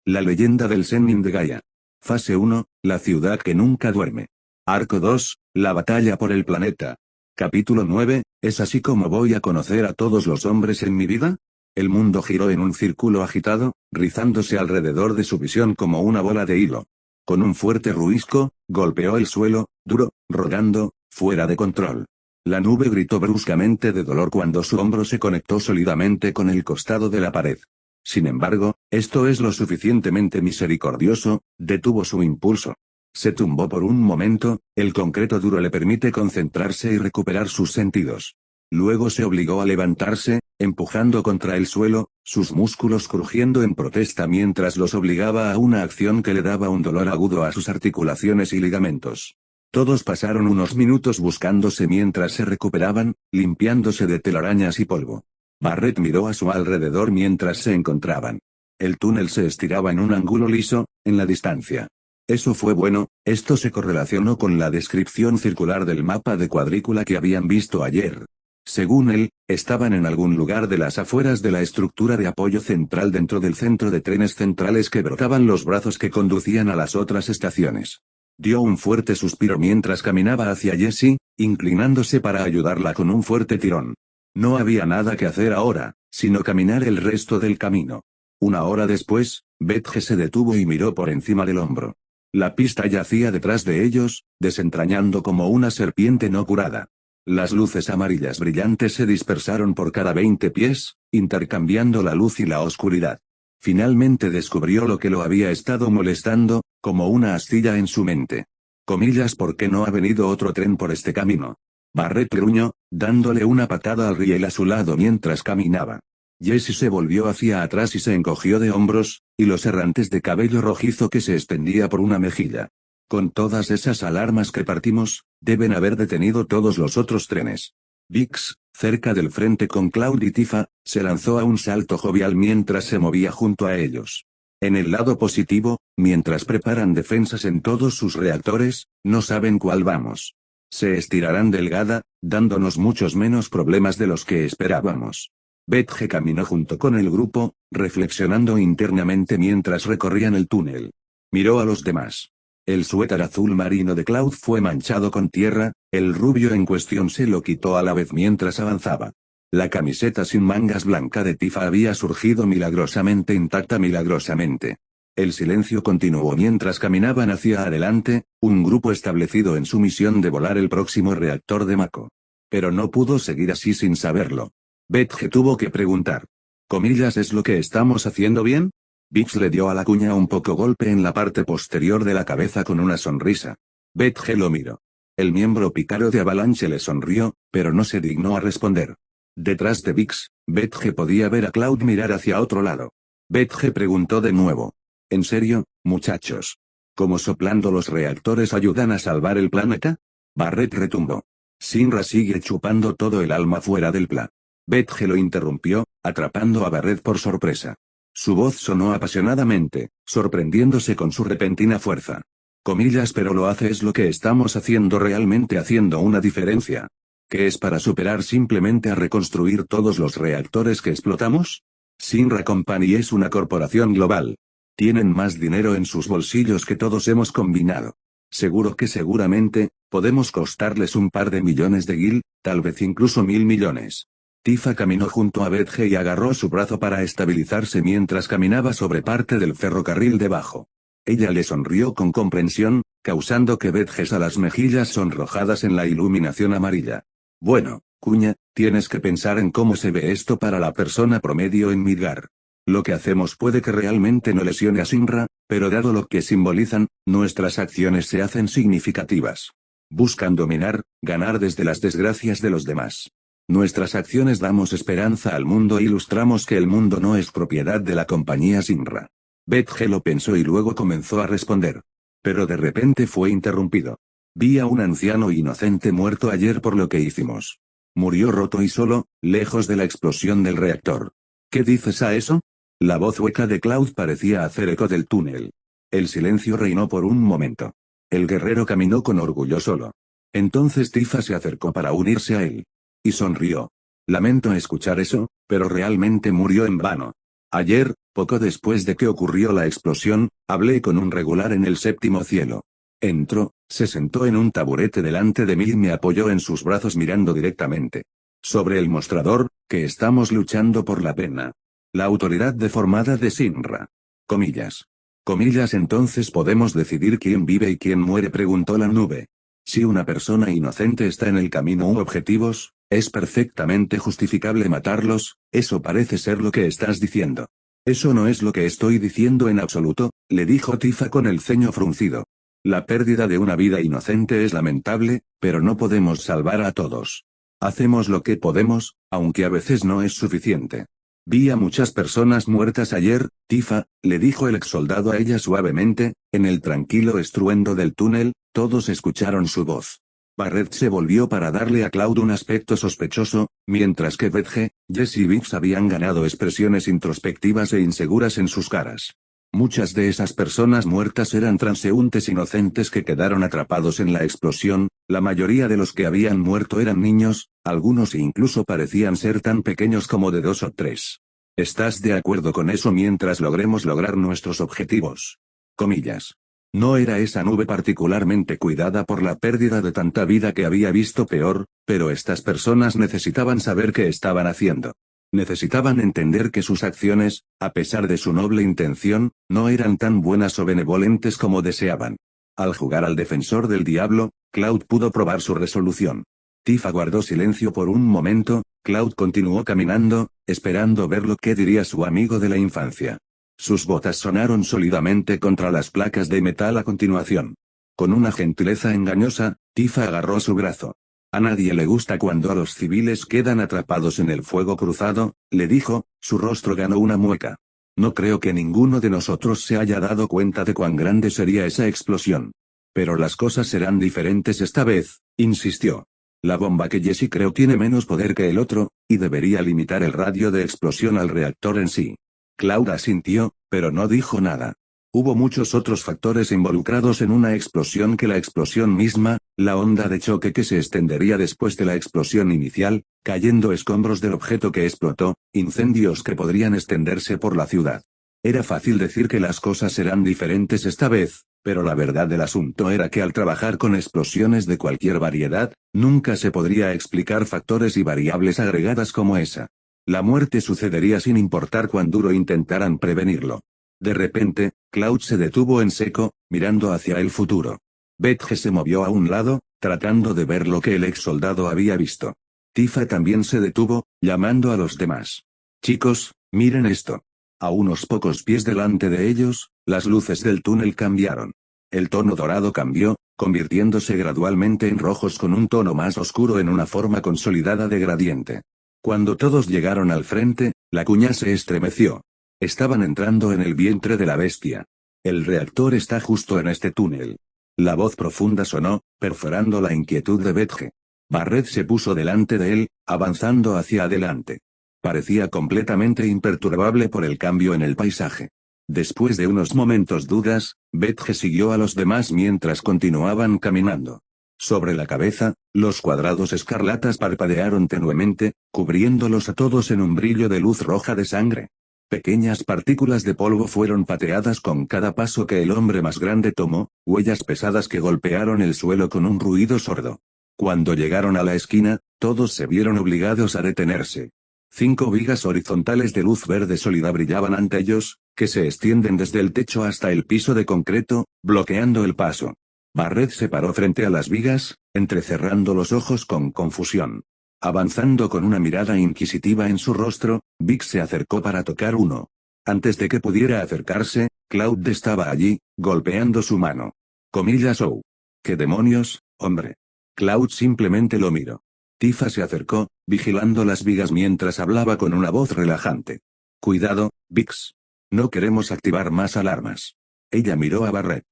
La leyenda del Zenin de Gaia. Fase 1, la ciudad que nunca duerme. Arco 2, la batalla por el planeta. Capítulo 9, ¿es así como voy a conocer a todos los hombres en mi vida? El mundo giró en un círculo agitado, rizándose alrededor de su visión como una bola de hilo. Con un fuerte ruisco, golpeó el suelo, duro, rodando, fuera de control. La nube gritó bruscamente de dolor cuando su hombro se conectó sólidamente con el costado de la pared. Sin embargo, esto es lo suficientemente misericordioso, detuvo su impulso. Se tumbó por un momento, el concreto duro le permite concentrarse y recuperar sus sentidos. Luego se obligó a levantarse, empujando contra el suelo, sus músculos crujiendo en protesta mientras los obligaba a una acción que le daba un dolor agudo a sus articulaciones y ligamentos. Todos pasaron unos minutos buscándose mientras se recuperaban, limpiándose de telarañas y polvo. Barret miró a su alrededor mientras se encontraban. El túnel se estiraba en un ángulo liso, en la distancia. Eso fue bueno, esto se correlacionó con la descripción circular del mapa de cuadrícula que habían visto ayer. Según él, estaban en algún lugar de las afueras de la estructura de apoyo central dentro del centro de trenes centrales que brotaban los brazos que conducían a las otras estaciones. Dio un fuerte suspiro mientras caminaba hacia Jessie, inclinándose para ayudarla con un fuerte tirón. No había nada que hacer ahora, sino caminar el resto del camino. Una hora después, Betge se detuvo y miró por encima del hombro. La pista yacía detrás de ellos, desentrañando como una serpiente no curada. Las luces amarillas brillantes se dispersaron por cada 20 pies, intercambiando la luz y la oscuridad. Finalmente descubrió lo que lo había estado molestando, como una astilla en su mente. Comillas, ¿por qué no ha venido otro tren por este camino? Barret gruñó, dándole una patada al riel a su lado mientras caminaba. Jessie se volvió hacia atrás y se encogió de hombros, y los errantes de cabello rojizo que se extendía por una mejilla. Con todas esas alarmas que partimos, deben haber detenido todos los otros trenes. Vix, cerca del frente con Cloud y Tifa, se lanzó a un salto jovial mientras se movía junto a ellos. En el lado positivo, mientras preparan defensas en todos sus reactores, no saben cuál vamos. Se estirarán delgada, dándonos muchos menos problemas de los que esperábamos. Betge caminó junto con el grupo, reflexionando internamente mientras recorrían el túnel. Miró a los demás. El suéter azul marino de Cloud fue manchado con tierra, el rubio en cuestión se lo quitó a la vez mientras avanzaba. La camiseta sin mangas blanca de Tifa había surgido milagrosamente intacta milagrosamente. El silencio continuó mientras caminaban hacia adelante, un grupo establecido en su misión de volar el próximo reactor de Mako. Pero no pudo seguir así sin saberlo. Betge tuvo que preguntar. ¿Comillas es lo que estamos haciendo bien? Vix le dio a la cuña un poco golpe en la parte posterior de la cabeza con una sonrisa. Betge lo miró. El miembro pícaro de Avalanche le sonrió, pero no se dignó a responder. Detrás de Vix, Betge podía ver a Cloud mirar hacia otro lado. Betge preguntó de nuevo. ¿En serio, muchachos? ¿Cómo soplando los reactores ayudan a salvar el planeta? Barret retumbó. Sinra sigue chupando todo el alma fuera del pla. Betge lo interrumpió, atrapando a Barret por sorpresa. Su voz sonó apasionadamente, sorprendiéndose con su repentina fuerza. Comillas, pero lo hace es lo que estamos haciendo realmente haciendo una diferencia. ¿Qué es para superar simplemente a reconstruir todos los reactores que explotamos? Sinra Company es una corporación global. Tienen más dinero en sus bolsillos que todos hemos combinado. Seguramente, podemos costarles un par de millones de gil, tal vez incluso 1000 millones. Tifa caminó junto a Betge y agarró su brazo para estabilizarse mientras caminaba sobre parte del ferrocarril debajo. Ella le sonrió con comprensión, causando que Betge a las mejillas sonrojadas en la iluminación amarilla. Bueno, cuña, tienes que pensar en cómo se ve esto para la persona promedio en Midgar. Lo que hacemos puede que realmente no lesione a Sinra, pero dado lo que simbolizan, nuestras acciones se hacen significativas. Buscan dominar, ganar desde las desgracias de los demás. Nuestras acciones damos esperanza al mundo e ilustramos que el mundo no es propiedad de la compañía Sinra. Betge lo pensó y luego comenzó a responder. Pero de repente fue interrumpido. Vi a un anciano inocente muerto ayer por lo que hicimos. Murió roto y solo, lejos de la explosión del reactor. ¿Qué dices a eso? La voz hueca de Cloud parecía hacer eco del túnel. El silencio reinó por un momento. El guerrero caminó con orgullo solo. Entonces Tifa se acercó para unirse a él. Y sonrió. Lamento escuchar eso, pero realmente murió en vano. Ayer, poco después de que ocurrió la explosión, hablé con un regular en el séptimo cielo. Entró, se sentó en un taburete delante de mí y me apoyó en sus brazos mirando directamente sobre el mostrador, que estamos luchando por la pena. La autoridad deformada de Sinra. Comillas. Comillas, entonces podemos decidir quién vive y quién muere, preguntó la nube. Si una persona inocente está en el camino u objetivos, es perfectamente justificable matarlos, eso parece ser lo que estás diciendo. Eso no es lo que estoy diciendo en absoluto, le dijo Tifa con el ceño fruncido. La pérdida de una vida inocente es lamentable, pero no podemos salvar a todos. Hacemos lo que podemos, aunque a veces no es suficiente. Vi a muchas personas muertas ayer, Tifa, le dijo el exsoldado a ella suavemente, en el tranquilo estruendo del túnel, todos escucharon su voz. Barret se volvió para darle a Cloud un aspecto sospechoso, mientras que Betge, Jess y Biggs habían ganado expresiones introspectivas e inseguras en sus caras. Muchas de esas personas muertas eran transeúntes inocentes que quedaron atrapados en la explosión, la mayoría de los que habían muerto eran niños, algunos incluso parecían ser tan pequeños como de 2 o 3. ¿Estás de acuerdo con eso mientras logremos lograr nuestros objetivos? Comillas. No era esa nube particularmente cuidada por la pérdida de tanta vida que había visto peor, pero estas personas necesitaban saber qué estaban haciendo. Necesitaban entender que sus acciones, a pesar de su noble intención, no eran tan buenas o benevolentes como deseaban. Al jugar al defensor del diablo, Cloud pudo probar su resolución. Tifa guardó silencio por un momento, Cloud continuó caminando, esperando ver lo que diría su amigo de la infancia. Sus botas sonaron sólidamente contra las placas de metal a continuación. Con una gentileza engañosa, Tifa agarró su brazo. A nadie le gusta cuando a los civiles quedan atrapados en el fuego cruzado, le dijo, su rostro ganó una mueca. No creo que ninguno de nosotros se haya dado cuenta de cuán grande sería esa explosión. Pero las cosas serán diferentes esta vez, insistió. La bomba que Jesse creó tiene menos poder que el otro, y debería limitar el radio de explosión al reactor en sí. Cloud asintió, pero no dijo nada. Hubo muchos otros factores involucrados en una explosión que la explosión misma, la onda de choque que se extendería después de la explosión inicial, cayendo escombros del objeto que explotó, incendios que podrían extenderse por la ciudad. Era fácil decir que las cosas serán diferentes esta vez, pero la verdad del asunto era que al trabajar con explosiones de cualquier variedad, nunca se podría explicar factores y variables agregadas como esa. La muerte sucedería sin importar cuán duro intentaran prevenirlo. De repente, Cloud se detuvo en seco, mirando hacia el futuro. Betge se movió a un lado, tratando de ver lo que el ex soldado había visto. Tifa también se detuvo, llamando a los demás. Chicos, miren esto. A unos pocos pies delante de ellos, las luces del túnel cambiaron. El tono dorado cambió, convirtiéndose gradualmente en rojos con un tono más oscuro en una forma consolidada de gradiente. Cuando todos llegaron al frente, la cuña se estremeció. Estaban entrando en el vientre de la bestia. El reactor está justo en este túnel. La voz profunda sonó, perforando la inquietud de Betge. Barret se puso delante de él, avanzando hacia adelante. Parecía completamente imperturbable por el cambio en el paisaje. Después de unos momentos dudas, Betge siguió a los demás mientras continuaban caminando. Sobre la cabeza, los cuadrados escarlatas parpadearon tenuemente, cubriéndolos a todos en un brillo de luz roja de sangre. Pequeñas partículas de polvo fueron pateadas con cada paso que el hombre más grande tomó, huellas pesadas que golpearon el suelo con un ruido sordo. Cuando llegaron a la esquina, todos se vieron obligados a detenerse. 5 vigas horizontales de luz verde sólida brillaban ante ellos, que se extienden desde el techo hasta el piso de concreto, bloqueando el paso. Barret se paró frente a las vigas, entrecerrando los ojos con confusión. Avanzando con una mirada inquisitiva en su rostro, Biggs se acercó para tocar uno. Antes de que pudiera acercarse, Cloud estaba allí, golpeando su mano. Comillas oh. ¿Qué demonios, hombre? Cloud simplemente lo miró. Tifa se acercó, vigilando las vigas mientras hablaba con una voz relajante. Cuidado, Biggs. No queremos activar más alarmas. Ella miró a Barret.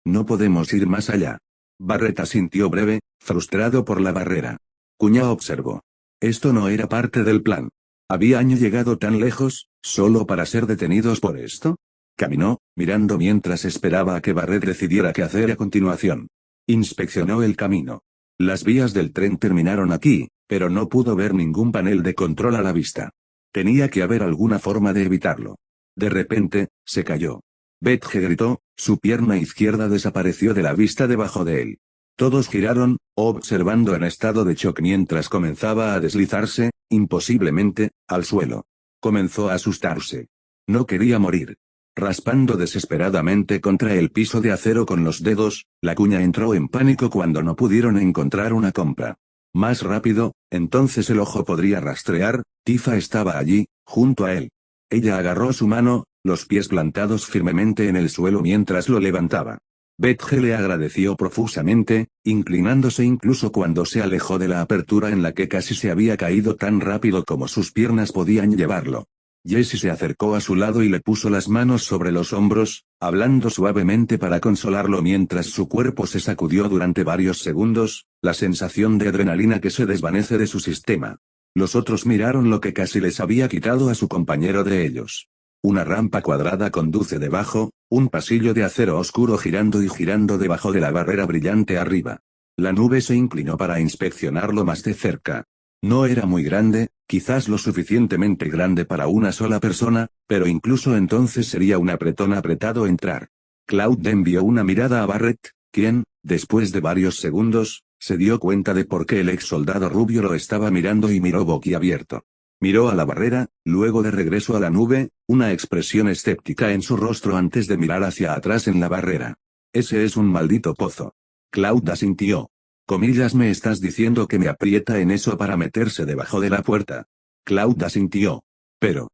No podemos ir más allá. Barret asintió breve, frustrado por la barrera. Cuña observó. Esto no era parte del plan. ¿Habían llegado tan lejos, solo para ser detenidos por esto? Caminó, mirando mientras esperaba a que Barret decidiera qué hacer a continuación. Inspeccionó el camino. Las vías del tren terminaron aquí, pero no pudo ver ningún panel de control a la vista. Tenía que haber alguna forma de evitarlo. De repente, se cayó. Betge gritó, su pierna izquierda desapareció de la vista debajo de él. Todos giraron, observando en estado de shock mientras comenzaba a deslizarse, imposiblemente, al suelo. Comenzó a asustarse. No quería morir. Raspando desesperadamente contra el piso de acero con los dedos, la cuña entró en pánico cuando no pudieron encontrar una compra. Más rápido, entonces el ojo podría rastrear. Tifa estaba allí, junto a él. Ella agarró su mano, los pies plantados firmemente en el suelo mientras lo levantaba. Betge le agradeció profusamente, inclinándose incluso cuando se alejó de la apertura en la que casi se había caído tan rápido como sus piernas podían llevarlo. Jessie se acercó a su lado y le puso las manos sobre los hombros, hablando suavemente para consolarlo mientras su cuerpo se sacudió durante varios segundos, la sensación de adrenalina que se desvanece de su sistema. Los otros miraron lo que casi les había quitado a su compañero de ellos. Una rampa cuadrada conduce debajo, un pasillo de acero oscuro girando y girando debajo de la barrera brillante arriba. La nube se inclinó para inspeccionarlo más de cerca. No era muy grande, quizás lo suficientemente grande para una sola persona, pero incluso entonces sería un apretón apretado entrar. Cloud envió una mirada a Barrett, quien, después de varios segundos, se dio cuenta de por qué el ex soldado rubio lo estaba mirando y miró boquiabierto. Miró a la barrera, luego de regreso a la nube, una expresión escéptica en su rostro antes de mirar hacia atrás en la barrera. Ese es un maldito pozo. Cloud asintió. Comillas, ¿me estás diciendo que me aprieta en eso para meterse debajo de la puerta? Cloud asintió. Pero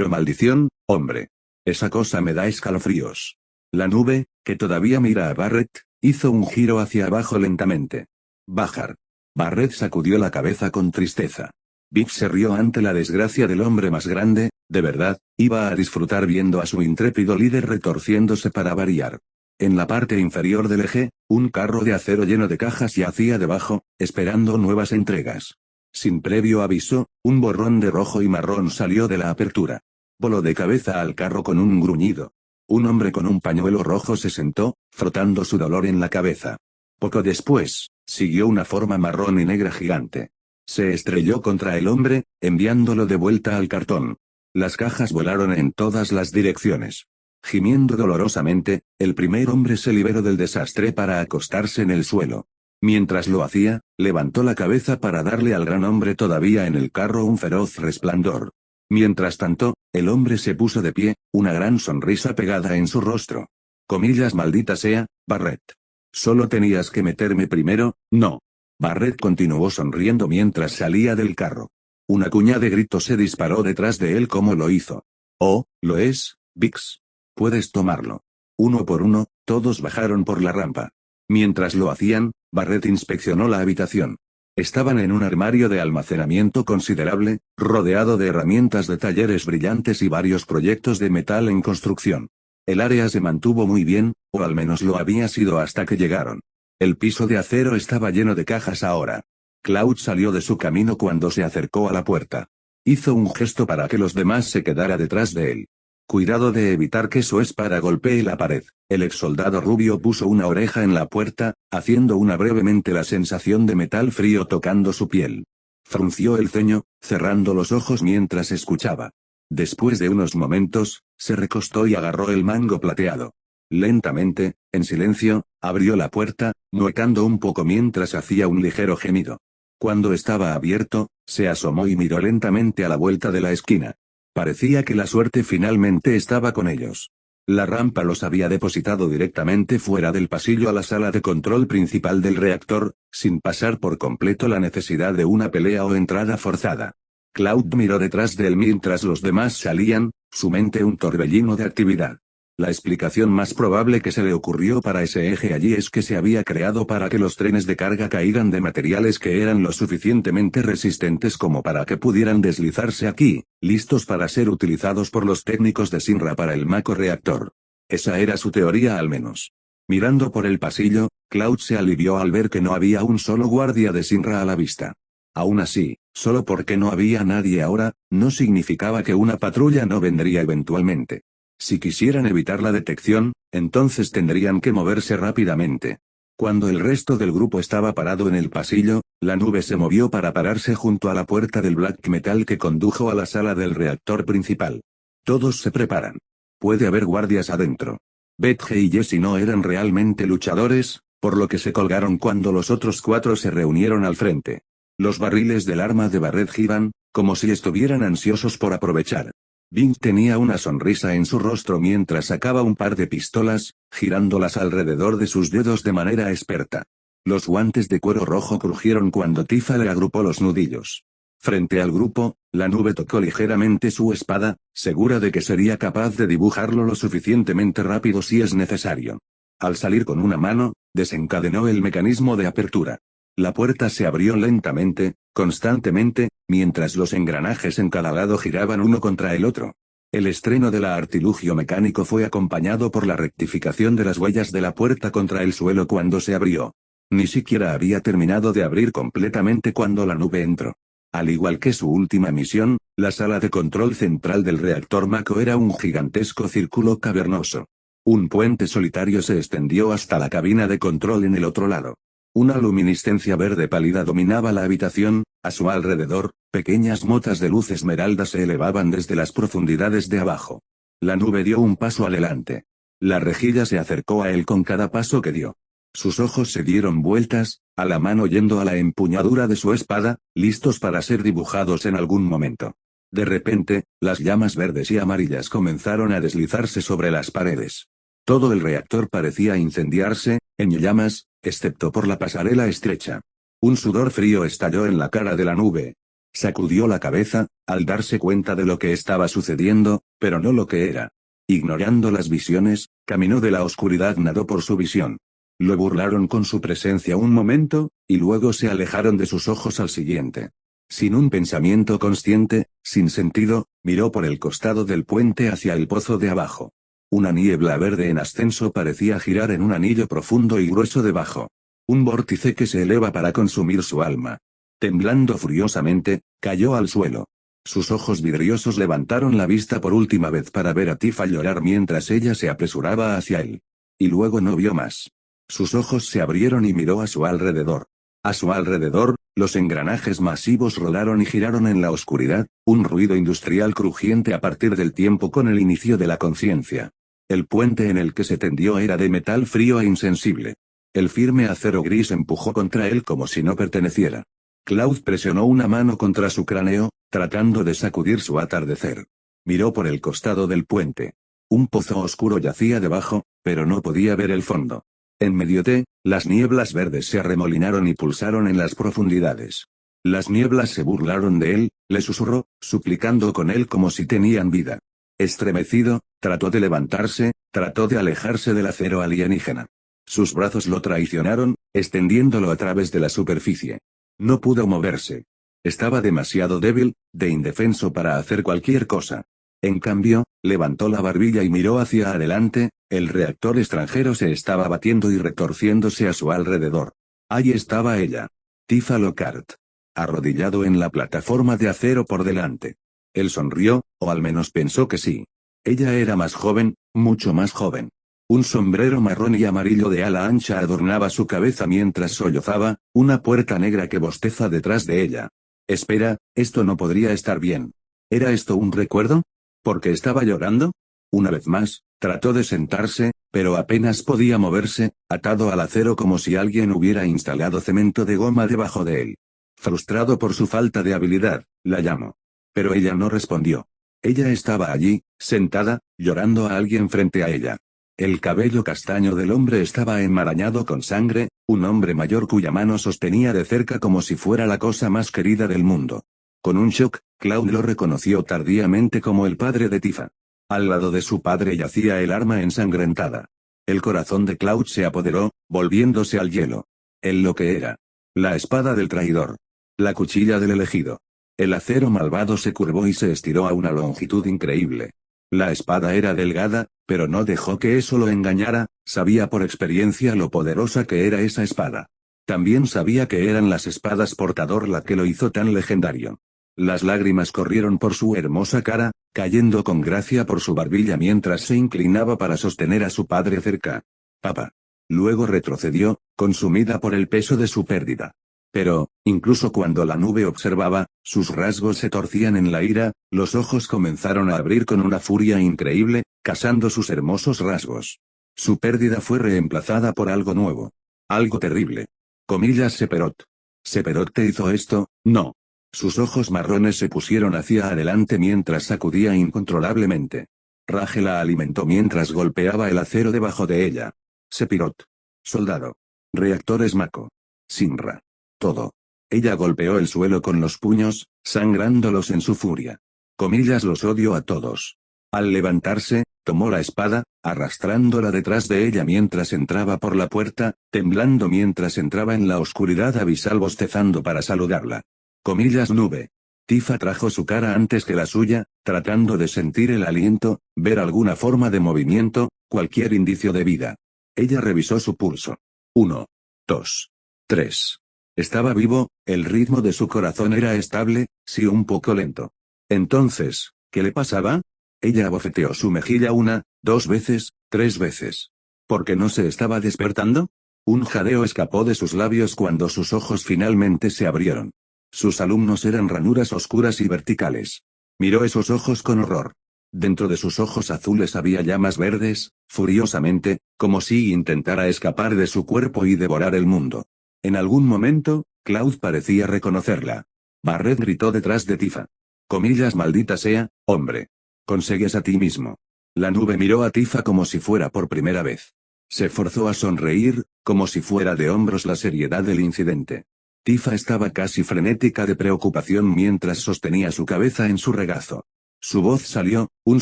maldición, hombre. Esa cosa me da escalofríos. La nube, que todavía mira a Barrett, hizo un giro hacia abajo lentamente. Bajar. Barrett sacudió la cabeza con tristeza. Vic se rió ante la desgracia del hombre más grande, de verdad, iba a disfrutar viendo a su intrépido líder retorciéndose para variar. En la parte inferior del eje, un carro de acero lleno de cajas yacía debajo, esperando nuevas entregas. Sin previo aviso, un borrón de rojo y marrón salió de la apertura. Voló de cabeza al carro con un gruñido. Un hombre con un pañuelo rojo se sentó, frotando su dolor en la cabeza. Poco después, siguió una forma marrón y negra gigante. Se estrelló contra el hombre, enviándolo de vuelta al cartón. Las cajas volaron en todas las direcciones. Gimiendo dolorosamente, el primer hombre se liberó del desastre para acostarse en el suelo. Mientras lo hacía, levantó la cabeza para darle al gran hombre todavía en el carro un feroz resplandor. Mientras tanto, el hombre se puso de pie, una gran sonrisa pegada en su rostro. Comillas, maldita sea, Barrett. Solo tenías que meterme primero, ¿no? Barrett continuó sonriendo mientras salía del carro. Una cuña de gritos se disparó detrás de él como lo hizo. Oh, lo es, Vix. Puedes tomarlo. Uno por uno, todos bajaron por la rampa. Mientras lo hacían, Barrett inspeccionó la habitación. Estaban en un armario de almacenamiento considerable, rodeado de herramientas de talleres brillantes y varios proyectos de metal en construcción. El área se mantuvo muy bien, o al menos lo había sido hasta que llegaron. El piso de acero estaba lleno de cajas ahora. Cloud salió de su camino cuando se acercó a la puerta. Hizo un gesto para que los demás se quedara detrás de él. Cuidado de evitar que su espada golpee la pared. El ex soldado rubio puso una oreja en la puerta, haciendo una brevemente la sensación de metal frío tocando su piel. Frunció el ceño, cerrando los ojos mientras escuchaba. Después de unos momentos, se recostó y agarró el mango plateado. Lentamente, en silencio, abrió la puerta, muecando un poco mientras hacía un ligero gemido. Cuando estaba abierto, se asomó y miró lentamente a la vuelta de la esquina. Parecía que la suerte finalmente estaba con ellos. La rampa los había depositado directamente fuera del pasillo a la sala de control principal del reactor, sin pasar por completo la necesidad de una pelea o entrada forzada. Cloud miró detrás de él mientras los demás salían, su mente un torbellino de actividad. La explicación más probable que se le ocurrió para ese eje allí es que se había creado para que los trenes de carga caigan de materiales que eran lo suficientemente resistentes como para que pudieran deslizarse aquí, listos para ser utilizados por los técnicos de Shinra para el Mako reactor. Esa era su teoría al menos. Mirando por el pasillo, Cloud se alivió al ver que no había un solo guardia de Shinra a la vista. Aún así, solo porque no había nadie ahora, no significaba que una patrulla no vendría eventualmente. Si quisieran evitar la detección, entonces tendrían que moverse rápidamente. Cuando el resto del grupo estaba parado en el pasillo, la nube se movió para pararse junto a la puerta del black metal que condujo a la sala del reactor principal. Todos se preparan. Puede haber guardias adentro. Beth y Jessie no eran realmente luchadores, por lo que se colgaron cuando los otros 4 se reunieron al frente. Los barriles del arma de Barrett giran, como si estuvieran ansiosos por aprovechar. Bing tenía una sonrisa en su rostro mientras sacaba un par de pistolas, girándolas alrededor de sus dedos de manera experta. Los guantes de cuero rojo crujieron cuando Tifa le agrupó los nudillos. Frente al grupo, la nube tocó ligeramente su espada, segura de que sería capaz de dibujarlo lo suficientemente rápido si es necesario. Al salir con una mano, desencadenó el mecanismo de apertura. La puerta se abrió lentamente, constantemente, mientras los engranajes en cada lado giraban uno contra el otro. El estreno del artilugio mecánico fue acompañado por la rectificación de las huellas de la puerta contra el suelo cuando se abrió. Ni siquiera había terminado de abrir completamente cuando la nube entró. Al igual que su última misión, la sala de control central del reactor Mako era un gigantesco círculo cavernoso. Un puente solitario se extendió hasta la cabina de control en el otro lado. Una luminiscencia verde pálida dominaba la habitación, a su alrededor, pequeñas motas de luz esmeralda se elevaban desde las profundidades de abajo. La nube dio un paso adelante. La rejilla se acercó a él con cada paso que dio. Sus ojos se dieron vueltas, a la mano yendo a la empuñadura de su espada, listos para ser dibujados en algún momento. De repente, las llamas verdes y amarillas comenzaron a deslizarse sobre las paredes. Todo el reactor parecía incendiarse, en llamas, excepto por la pasarela estrecha. Un sudor frío estalló en la cara de la nube. Sacudió la cabeza, al darse cuenta de lo que estaba sucediendo, pero no lo que era. Ignorando las visiones, caminó de la oscuridad, nadó por su visión. Lo burlaron con su presencia un momento, y luego se alejaron de sus ojos al siguiente. Sin un pensamiento consciente, sin sentido, miró por el costado del puente hacia el pozo de abajo. Una niebla verde en ascenso parecía girar en un anillo profundo y grueso debajo. Un vórtice que se eleva para consumir su alma. Temblando furiosamente, cayó al suelo. Sus ojos vidriosos levantaron la vista por última vez para ver a Tifa llorar mientras ella se apresuraba hacia él. Y luego no vio más. Sus ojos se abrieron y miró a su alrededor. A su alrededor, los engranajes masivos rodaron y giraron en la oscuridad, un ruido industrial crujiente a partir del tiempo con el inicio de la conciencia. El puente en el que se tendió era de metal frío e insensible. El firme acero gris empujó contra él como si no perteneciera. Cloud presionó una mano contra su cráneo, tratando de sacudir su atardecer. Miró por el costado del puente. Un pozo oscuro yacía debajo, pero no podía ver el fondo. En medio de, las nieblas verdes se arremolinaron y pulsaron en las profundidades. Las nieblas se burlaron de él, le susurró, suplicando con él como si tenían vida. Estremecido, trató de levantarse, trató de alejarse del acero alienígena. Sus brazos lo traicionaron, extendiéndolo a través de la superficie. No pudo moverse. Estaba demasiado débil, de indefenso para hacer cualquier cosa. En cambio, levantó la barbilla y miró hacia adelante, el reactor extranjero se estaba batiendo y retorciéndose a su alrededor. Ahí estaba ella. Tifa Lockhart. Arrodillado en la plataforma de acero por delante. Él sonrió, o al menos pensó que sí. Ella era más joven, mucho más joven. Un sombrero marrón y amarillo de ala ancha adornaba su cabeza mientras sollozaba, una puerta negra que bosteza detrás de ella. Espera, esto no podría estar bien. ¿Era esto un recuerdo? ¿Por qué estaba llorando? Una vez más, trató de sentarse, pero apenas podía moverse, atado al acero como si alguien hubiera instalado cemento de goma debajo de él. Frustrado por su falta de habilidad, la llamó. Pero ella no respondió. Ella estaba allí, sentada, llorando a alguien frente a ella. El cabello castaño del hombre estaba enmarañado con sangre, un hombre mayor cuya mano sostenía de cerca como si fuera la cosa más querida del mundo. Con un shock, Cloud lo reconoció tardíamente como el padre de Tifa. Al lado de su padre yacía el arma ensangrentada. El corazón de Cloud se apoderó, volviéndose al hielo. Él lo que era. La espada del traidor. La cuchilla del elegido. El acero malvado se curvó y se estiró a una longitud increíble. La espada era delgada, pero no dejó que eso lo engañara, sabía por experiencia lo poderosa que era esa espada. También sabía que eran las espadas portador la que lo hizo tan legendario. Las lágrimas corrieron por su hermosa cara, cayendo con gracia por su barbilla mientras se inclinaba para sostener a su padre cerca. Papá. Luego retrocedió, consumida por el peso de su pérdida. Pero, incluso cuando la nube observaba, sus rasgos se torcían en la ira, los ojos comenzaron a abrir con una furia increíble, cazando sus hermosos rasgos. Su pérdida fue reemplazada por algo nuevo. Algo terrible. Comillas Sephiroth. ¿Sephiroth te hizo esto? No. Sus ojos marrones se pusieron hacia adelante mientras sacudía incontrolablemente. Rage la alimentó mientras golpeaba el acero debajo de ella. Sephiroth. Soldado. Reactores Mako. Shinra. Todo. Ella golpeó el suelo con los puños, sangrándolos en su furia. Comillas los odio a todos. Al levantarse, tomó la espada, arrastrándola detrás de ella mientras entraba por la puerta, temblando mientras entraba en la oscuridad abisal bostezando para saludarla. Comillas nube. Tifa trajo su cara antes que la suya, tratando de sentir el aliento, ver alguna forma de movimiento, cualquier indicio de vida. Ella revisó su pulso. 1, 2, 3. Estaba vivo, el ritmo de su corazón era estable, sí un poco lento. Entonces, ¿qué le pasaba? Ella abofeteó su mejilla 1, 2 veces, 3 veces. ¿Por qué no se estaba despertando? Un jadeo escapó de sus labios cuando sus ojos finalmente se abrieron. Sus alumnos eran ranuras oscuras y verticales. Miró esos ojos con horror. Dentro de sus ojos azules había llamas verdes, furiosamente, como si intentara escapar de su cuerpo y devorar el mundo. En algún momento, Cloud parecía reconocerla. Barret gritó detrás de Tifa. Comillas maldita sea, hombre. Consigues a ti mismo. La nube miró a Tifa como si fuera por primera vez. Se forzó a sonreír, como si fuera de hombros la seriedad del incidente. Tifa estaba casi frenética de preocupación mientras sostenía su cabeza en su regazo. Su voz salió, un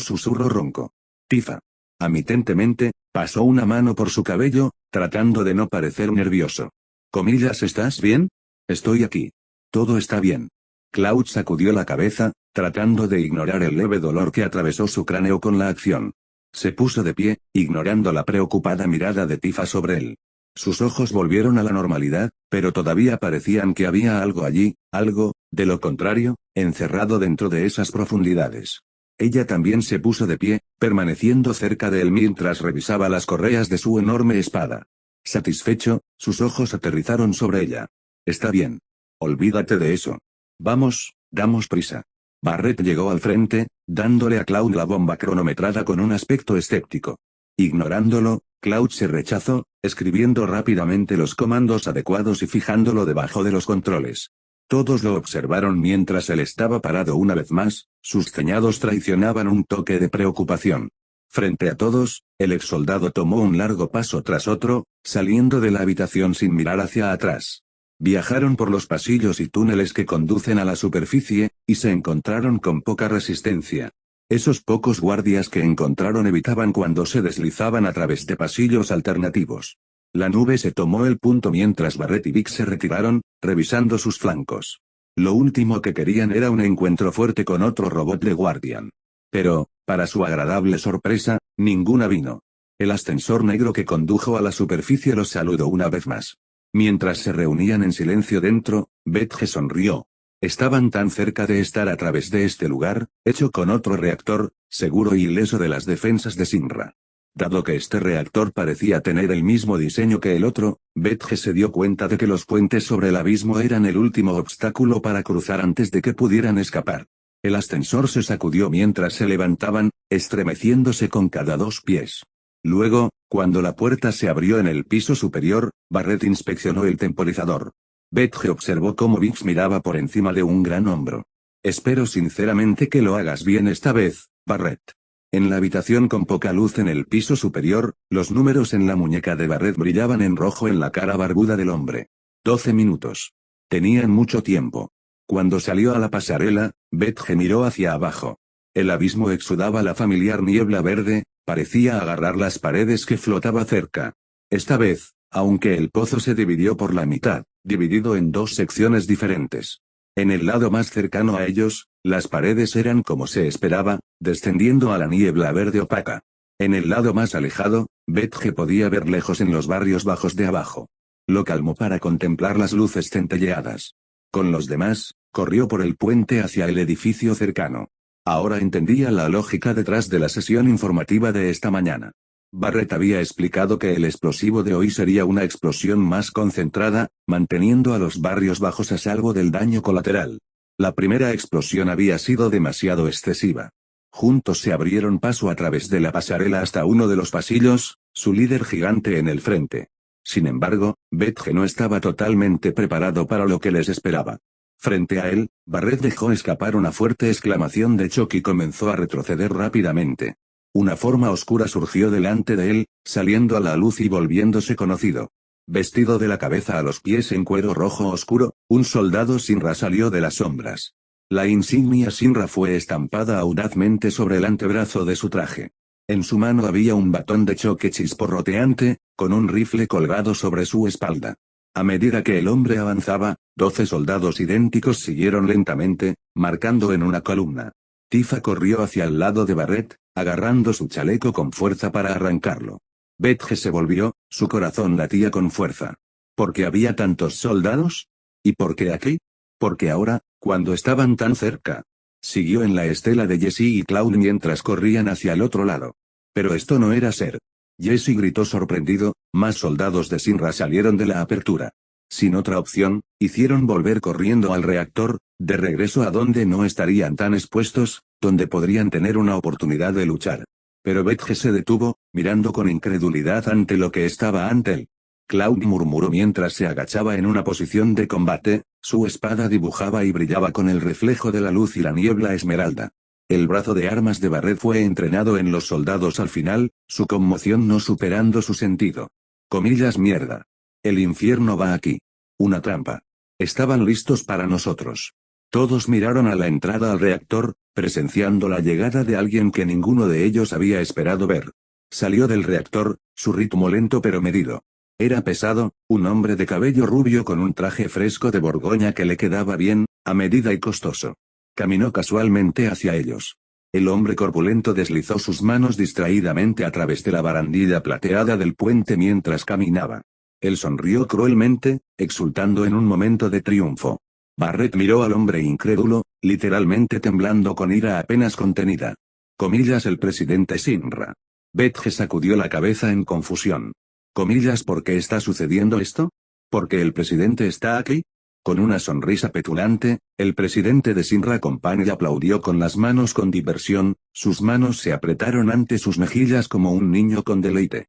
susurro ronco. Tifa. Amitentemente, pasó una mano por su cabello, tratando de no parecer nervioso. Comillas ¿estás bien? Estoy aquí. Todo está bien. Cloud sacudió la cabeza, tratando de ignorar el leve dolor que atravesó su cráneo con la acción. Se puso de pie, ignorando la preocupada mirada de Tifa sobre él. Sus ojos volvieron a la normalidad, pero todavía parecían que había algo allí, algo, de lo contrario, encerrado dentro de esas profundidades. Ella también se puso de pie, permaneciendo cerca de él mientras revisaba las correas de su enorme espada. Satisfecho, sus ojos aterrizaron sobre ella. Está bien. Olvídate de eso. Vamos, damos prisa. Barret llegó al frente, dándole a Cloud la bomba cronometrada con un aspecto escéptico. Ignorándolo, Cloud se rechazó, escribiendo rápidamente los comandos adecuados y fijándolo debajo de los controles. Todos lo observaron mientras él estaba parado una vez más, sus ceñados traicionaban un toque de preocupación. Frente a todos, el exsoldado tomó un largo paso tras otro, saliendo de la habitación sin mirar hacia atrás. Viajaron por los pasillos y túneles que conducen a la superficie, y se encontraron con poca resistencia. Esos pocos guardias que encontraron evitaban cuando se deslizaban a través de pasillos alternativos. La nube se tomó el punto mientras Barret y Vic se retiraron, revisando sus flancos. Lo último que querían era un encuentro fuerte con otro robot de Guardian. Pero, para su agradable sorpresa, ninguna vino. El ascensor negro que condujo a la superficie los saludó una vez más. Mientras se reunían en silencio dentro, Betge sonrió. Estaban tan cerca de estar a través de este lugar, hecho con otro reactor, seguro y ileso de las defensas de Shinra. Dado que este reactor parecía tener el mismo diseño que el otro, Betge se dio cuenta de que los puentes sobre el abismo eran el último obstáculo para cruzar antes de que pudieran escapar. El ascensor se sacudió mientras se levantaban, estremeciéndose con cada 2 pies. Luego, cuando la puerta se abrió en el piso superior, Barret inspeccionó el temporizador. Betge observó cómo Vix miraba por encima de un gran hombro. Espero sinceramente que lo hagas bien esta vez, Barret. En la habitación con poca luz en el piso superior, los números en la muñeca de Barret brillaban en rojo en la cara barbuda del hombre. 12 minutos. Tenían mucho tiempo. Cuando salió a la pasarela, Betge miró hacia abajo. El abismo exudaba la familiar niebla verde, parecía agarrar las paredes que flotaba cerca. Esta vez, aunque el pozo se dividió por la mitad, dividido en 2 secciones diferentes. En el lado más cercano a ellos, las paredes eran como se esperaba, descendiendo a la niebla verde opaca. En el lado más alejado, Betge podía ver lejos en los barrios bajos de abajo. Lo calmó para contemplar las luces centelleadas. Con los demás, corrió por el puente hacia el edificio cercano. Ahora entendía la lógica detrás de la sesión informativa de esta mañana. Barrett había explicado que el explosivo de hoy sería una explosión más concentrada, manteniendo a los barrios bajos a salvo del daño colateral. La primera explosión había sido demasiado excesiva. Juntos se abrieron paso a través de la pasarela hasta uno de los pasillos, su líder gigante en el frente. Sin embargo, Betge no estaba totalmente preparado para lo que les esperaba. Frente a él, Barrett dejó escapar una fuerte exclamación de shock y comenzó a retroceder rápidamente. Una forma oscura surgió delante de él, saliendo a la luz y volviéndose conocido. Vestido de la cabeza a los pies en cuero rojo oscuro, un soldado Sinra salió de las sombras. La insignia Sinra fue estampada audazmente sobre el antebrazo de su traje. En su mano había un batón de choque chisporroteante, con un rifle colgado sobre su espalda. A medida que el hombre avanzaba, 12 soldados idénticos siguieron lentamente, marcando en una columna. Tifa corrió hacia el lado de Barrett, agarrando su chaleco con fuerza para arrancarlo. Betge se volvió, su corazón latía con fuerza. ¿Por qué había tantos soldados? ¿Y por qué aquí? Porque ahora, cuando estaban tan cerca. Siguió en la estela de Jesse y Cloud mientras corrían hacia el otro lado. Pero esto no era ser. Jesse gritó sorprendido, más soldados de Sinra salieron de la apertura. Sin otra opción, hicieron volver corriendo al reactor, de regreso a donde no estarían tan expuestos, donde podrían tener una oportunidad de luchar. Pero Betge se detuvo, mirando con incredulidad ante lo que estaba ante él. Cloud murmuró mientras se agachaba en una posición de combate, su espada dibujaba y brillaba con el reflejo de la luz y la niebla esmeralda. El brazo de armas de Barrett fue entrenado en los soldados al final, su conmoción no superando su sentido. Comillas mierda. El infierno va aquí. Una trampa. Estaban listos para nosotros. Todos miraron a la entrada al reactor, presenciando la llegada de alguien que ninguno de ellos había esperado ver. Salió del reactor, su ritmo lento pero medido. Era pesado, un hombre de cabello rubio con un traje fresco de Borgoña que le quedaba bien, a medida y costoso. Caminó casualmente hacia ellos. El hombre corpulento deslizó sus manos distraídamente a través de la barandilla plateada del puente mientras caminaba. Él sonrió cruelmente, exultando en un momento de triunfo. Barrett miró al hombre incrédulo, literalmente temblando con ira apenas contenida. Comillas el presidente Sinra. Betge sacudió la cabeza en confusión. Comillas ¿por qué está sucediendo esto? ¿Porque el presidente está aquí? Con una sonrisa petulante, el presidente de Sinra Company aplaudió con las manos con diversión, sus manos se apretaron ante sus mejillas como un niño con deleite.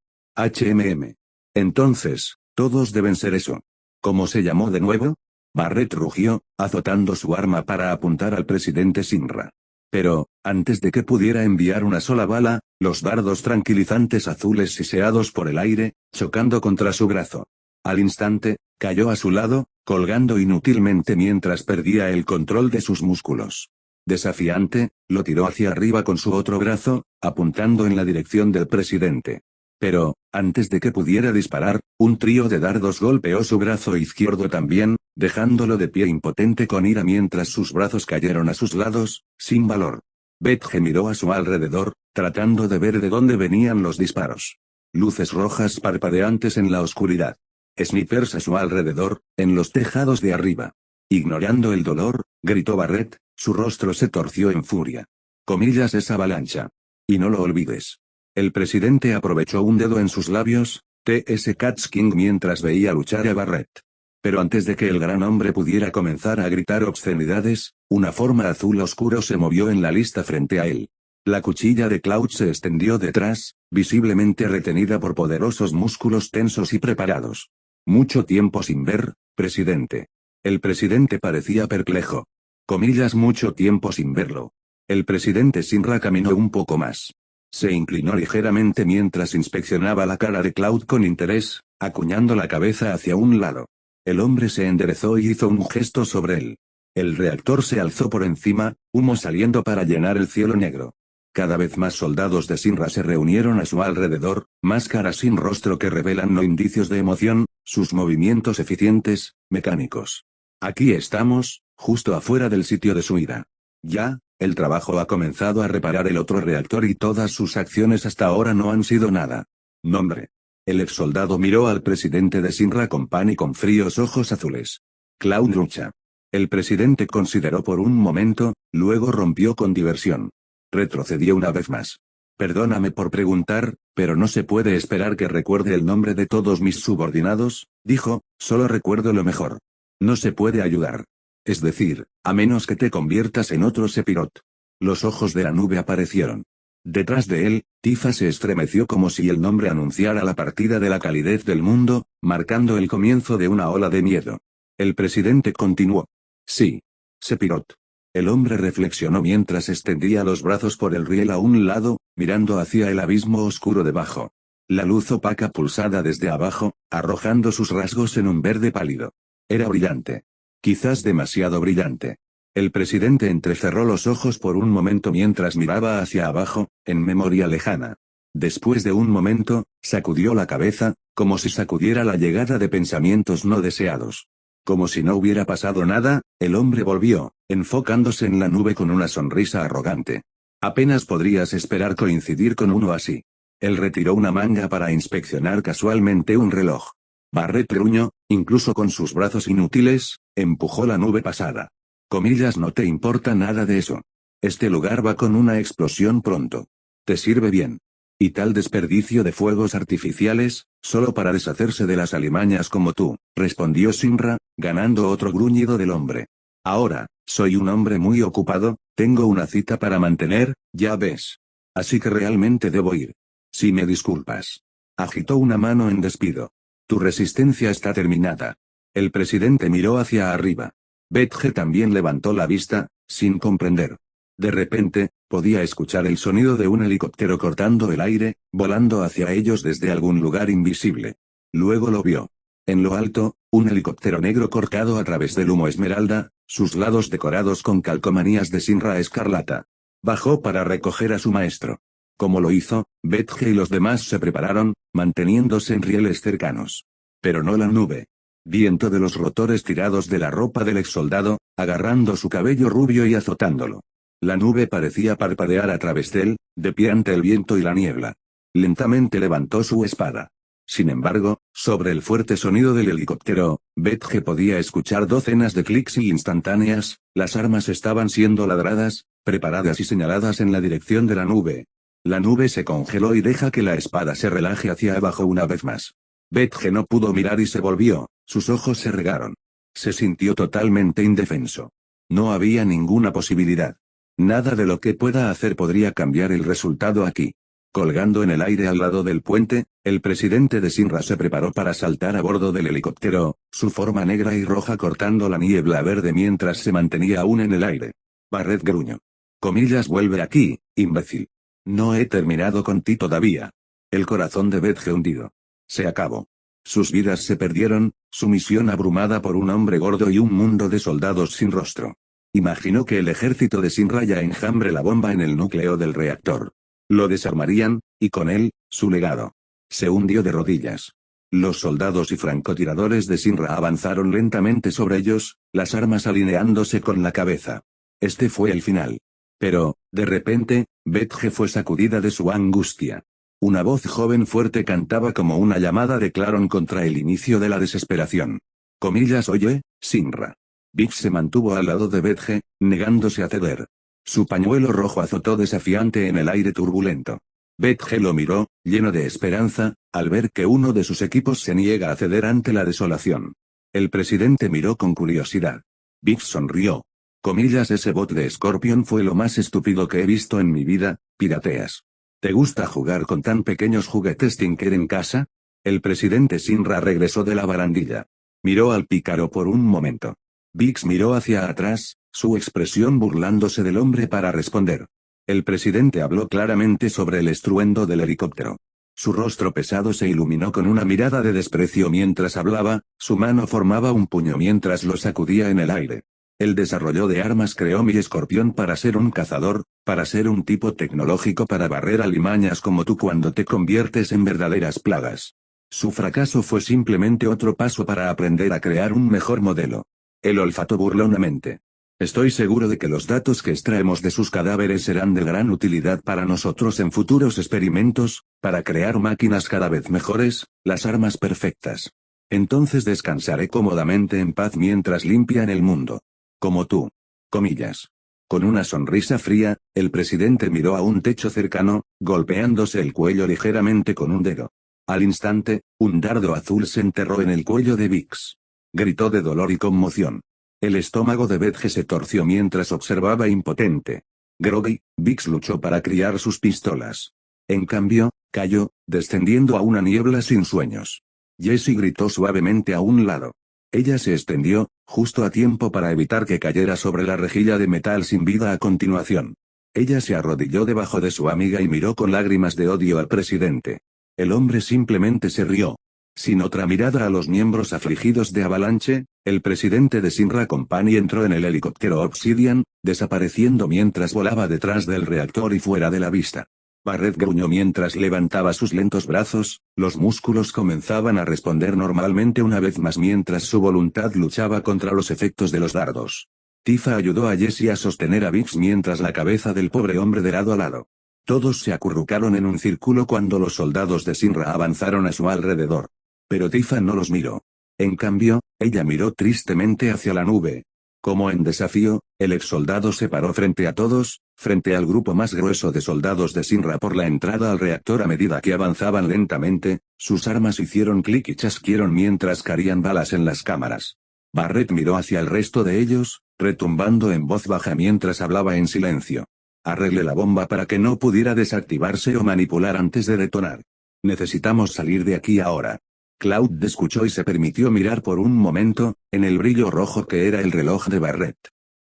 Entonces, todos deben ser eso. ¿Cómo se llamó de nuevo? Barrett rugió, azotando su arma para apuntar al presidente Sinra. Pero, antes de que pudiera enviar una sola bala, los dardos tranquilizantes azules siseados por el aire, chocando contra su brazo. Al instante, cayó a su lado, colgando inútilmente mientras perdía el control de sus músculos. Desafiante, lo tiró hacia arriba con su otro brazo, apuntando en la dirección del presidente. Pero, antes de que pudiera disparar, un trío de dardos golpeó su brazo izquierdo también, dejándolo de pie impotente con ira mientras sus brazos cayeron a sus lados, sin valor. Betge miró a su alrededor, tratando de ver de dónde venían los disparos. Luces rojas parpadeantes en la oscuridad. Snipers a su alrededor, en los tejados de arriba. Ignorando el dolor, gritó Barrett, su rostro se torció en furia. Comillas esa avalancha. Y no lo olvides. El presidente aprovechó un dedo en sus labios, T.S. Katz King mientras veía luchar a Barrett. Pero antes de que el gran hombre pudiera comenzar a gritar obscenidades, una forma azul oscuro se movió en la lista frente a él. La cuchilla de Cloud se extendió detrás, visiblemente retenida por poderosos músculos tensos y preparados. Mucho tiempo sin ver, presidente. El presidente parecía perplejo. Comillas mucho tiempo sin verlo. El presidente Sinra caminó un poco más. Se inclinó ligeramente mientras inspeccionaba la cara de Cloud con interés, acuñando la cabeza hacia un lado. El hombre se enderezó y hizo un gesto sobre él. El reactor se alzó por encima, humo saliendo para llenar el cielo negro. Cada vez más soldados de Sinra se reunieron a su alrededor, máscaras sin rostro que revelan no indicios de emoción, sus movimientos eficientes, mecánicos. Aquí estamos, justo afuera del sitio de su ira. Ya, el trabajo ha comenzado a reparar el otro reactor y todas sus acciones hasta ahora no han sido nada. Nombre. El exsoldado miró al presidente de Sinra Company con fríos ojos azules. Cloud Lucha. El presidente consideró por un momento, luego rompió con diversión. Retrocedió una vez más. Perdóname por preguntar, pero no se puede esperar que recuerde el nombre de todos mis subordinados, dijo, solo recuerdo lo mejor. No se puede ayudar. Es decir, a menos que te conviertas en otro Sephiroth. Los ojos de la nube aparecieron. Detrás de él, Tifa se estremeció como si el nombre anunciara la partida de la calidez del mundo, marcando el comienzo de una ola de miedo. El presidente continuó. Sí. Sephiroth. El hombre reflexionó mientras extendía los brazos por el riel a un lado, mirando hacia el abismo oscuro debajo. La luz opaca pulsada desde abajo, arrojando sus rasgos en un verde pálido. Era brillante. Quizás demasiado brillante. El presidente entrecerró los ojos por un momento mientras miraba hacia abajo, en memoria lejana. Después de un momento, sacudió la cabeza, como si sacudiera la llegada de pensamientos no deseados. Como si no hubiera pasado nada, el hombre volvió, enfocándose en la nube con una sonrisa arrogante. Apenas podrías esperar coincidir con uno así. Él retiró una manga para inspeccionar casualmente un reloj. Barret gruñó, incluso con sus brazos inútiles, empujó la nube pasada. Comillas, no te importa nada de eso. Este lugar va con una explosión pronto. Te sirve bien. Y tal desperdicio de fuegos artificiales, solo para deshacerse de las alimañas como tú, respondió Shinra, ganando otro gruñido del hombre. Ahora, soy un hombre muy ocupado, tengo una cita para mantener, ya ves. Así que realmente debo ir. Si me disculpas. Agitó una mano en despido. Tu resistencia está terminada. El presidente miró hacia arriba. Betge también levantó la vista, sin comprender. De repente, podía escuchar el sonido de un helicóptero cortando el aire, volando hacia ellos desde algún lugar invisible. Luego lo vio. En lo alto, un helicóptero negro cortado a través del humo esmeralda, sus lados decorados con calcomanías de Shinra escarlata. Bajó para recoger a su maestro. Como lo hizo, Betge y los demás se prepararon, manteniéndose en rieles cercanos. Pero no la nube. Viento de los rotores tirados de la ropa del exsoldado, agarrando su cabello rubio y azotándolo. La nube parecía parpadear a través de él, de pie ante el viento y la niebla. Lentamente levantó su espada. Sin embargo, sobre el fuerte sonido del helicóptero, Betge podía escuchar docenas de clics y instantáneas, las armas estaban siendo ladradas, preparadas y señaladas en la dirección de la nube. La nube se congeló y deja que la espada se relaje hacia abajo una vez más. Betge no pudo mirar y se volvió, sus ojos se regaron. Se sintió totalmente indefenso. No había ninguna posibilidad. Nada de lo que pueda hacer podría cambiar el resultado aquí. Colgando en el aire al lado del puente, el presidente de Shinra se preparó para saltar a bordo del helicóptero, su forma negra y roja cortando la niebla verde mientras se mantenía aún en el aire. Barret gruñó. Comillas, vuelve aquí, imbécil. No he terminado con ti todavía. El corazón de Betge hundido. Se acabó. Sus vidas se perdieron, su misión abrumada por un hombre gordo y un mundo de soldados sin rostro. Imaginó que el ejército de Shinra ya enjambre la bomba en el núcleo del reactor. Lo desarmarían, y con él, su legado. Se hundió de rodillas. Los soldados y francotiradores de Shinra avanzaron lentamente sobre ellos, las armas alineándose con la cabeza. Este fue el final. Pero, de repente, Betge fue sacudida de su angustia. Una voz joven fuerte cantaba como una llamada de Claron contra el inicio de la desesperación. Comillas, oye, Shinra. Biggs se mantuvo al lado de Betge, negándose a ceder. Su pañuelo rojo azotó desafiante en el aire turbulento. Betge lo miró, lleno de esperanza, al ver que uno de sus equipos se niega a ceder ante la desolación. El presidente miró con curiosidad. Biggs sonrió. Comillas, ese bot de Scorpion fue lo más estúpido que he visto en mi vida, pirateas. ¿Te gusta jugar con tan pequeños juguetes Tinker en casa? El presidente Shinra regresó de la barandilla. Miró al pícaro por un momento. Biggs miró hacia atrás, su expresión burlándose del hombre para responder. El presidente habló claramente sobre el estruendo del helicóptero. Su rostro pesado se iluminó con una mirada de desprecio mientras hablaba, su mano formaba un puño mientras lo sacudía en el aire. El desarrollo de armas creó mi escorpión para ser un cazador, para ser un tipo tecnológico para barrer alimañas como tú cuando te conviertes en verdaderas plagas. Su fracaso fue simplemente otro paso para aprender a crear un mejor modelo. El olfato burlonamente. Estoy seguro de que los datos que extraemos de sus cadáveres serán de gran utilidad para nosotros en futuros experimentos, para crear máquinas cada vez mejores, las armas perfectas. Entonces descansaré cómodamente en paz mientras limpian el mundo. Como tú. Comillas. Con una sonrisa fría, el presidente miró a un techo cercano, golpeándose el cuello ligeramente con un dedo. Al instante, un dardo azul se enterró en el cuello de Vix. Gritó de dolor y conmoción. El estómago de Vedge se torció mientras observaba impotente. Groggy, Vix luchó para criar sus pistolas. En cambio, cayó, descendiendo a una niebla sin sueños. Jessie gritó suavemente a un lado. Ella se extendió, justo a tiempo para evitar que cayera sobre la rejilla de metal sin vida a continuación. Ella se arrodilló debajo de su amiga y miró con lágrimas de odio al presidente. El hombre simplemente se rió. Sin otra mirada a los miembros afligidos de Avalanche, el presidente de Sinra Company entró en el helicóptero Obsidian, desapareciendo mientras volaba detrás del reactor y fuera de la vista. Barrett gruñó mientras levantaba sus lentos brazos, los músculos comenzaban a responder normalmente una vez más mientras su voluntad luchaba contra los efectos de los dardos. Tifa ayudó a Jessie a sostener a Vix mientras la cabeza del pobre hombre de lado a lado. Todos se acurrucaron en un círculo cuando los soldados de Sinra avanzaron a su alrededor. Pero Tifa no los miró. En cambio, ella miró tristemente hacia la nube. Como en desafío, el exsoldado se paró frente a todos, frente al grupo más grueso de soldados de Sinra por la entrada al reactor a medida que avanzaban lentamente, sus armas hicieron clic y chasquieron mientras caían balas en las cámaras. Barrett miró hacia el resto de ellos, retumbando en voz baja mientras hablaba en silencio. Arregle la bomba para que no pudiera desactivarse o manipular antes de detonar. Necesitamos salir de aquí ahora. Cloud escuchó y se permitió mirar por un momento, en el brillo rojo que era el reloj de Barrett.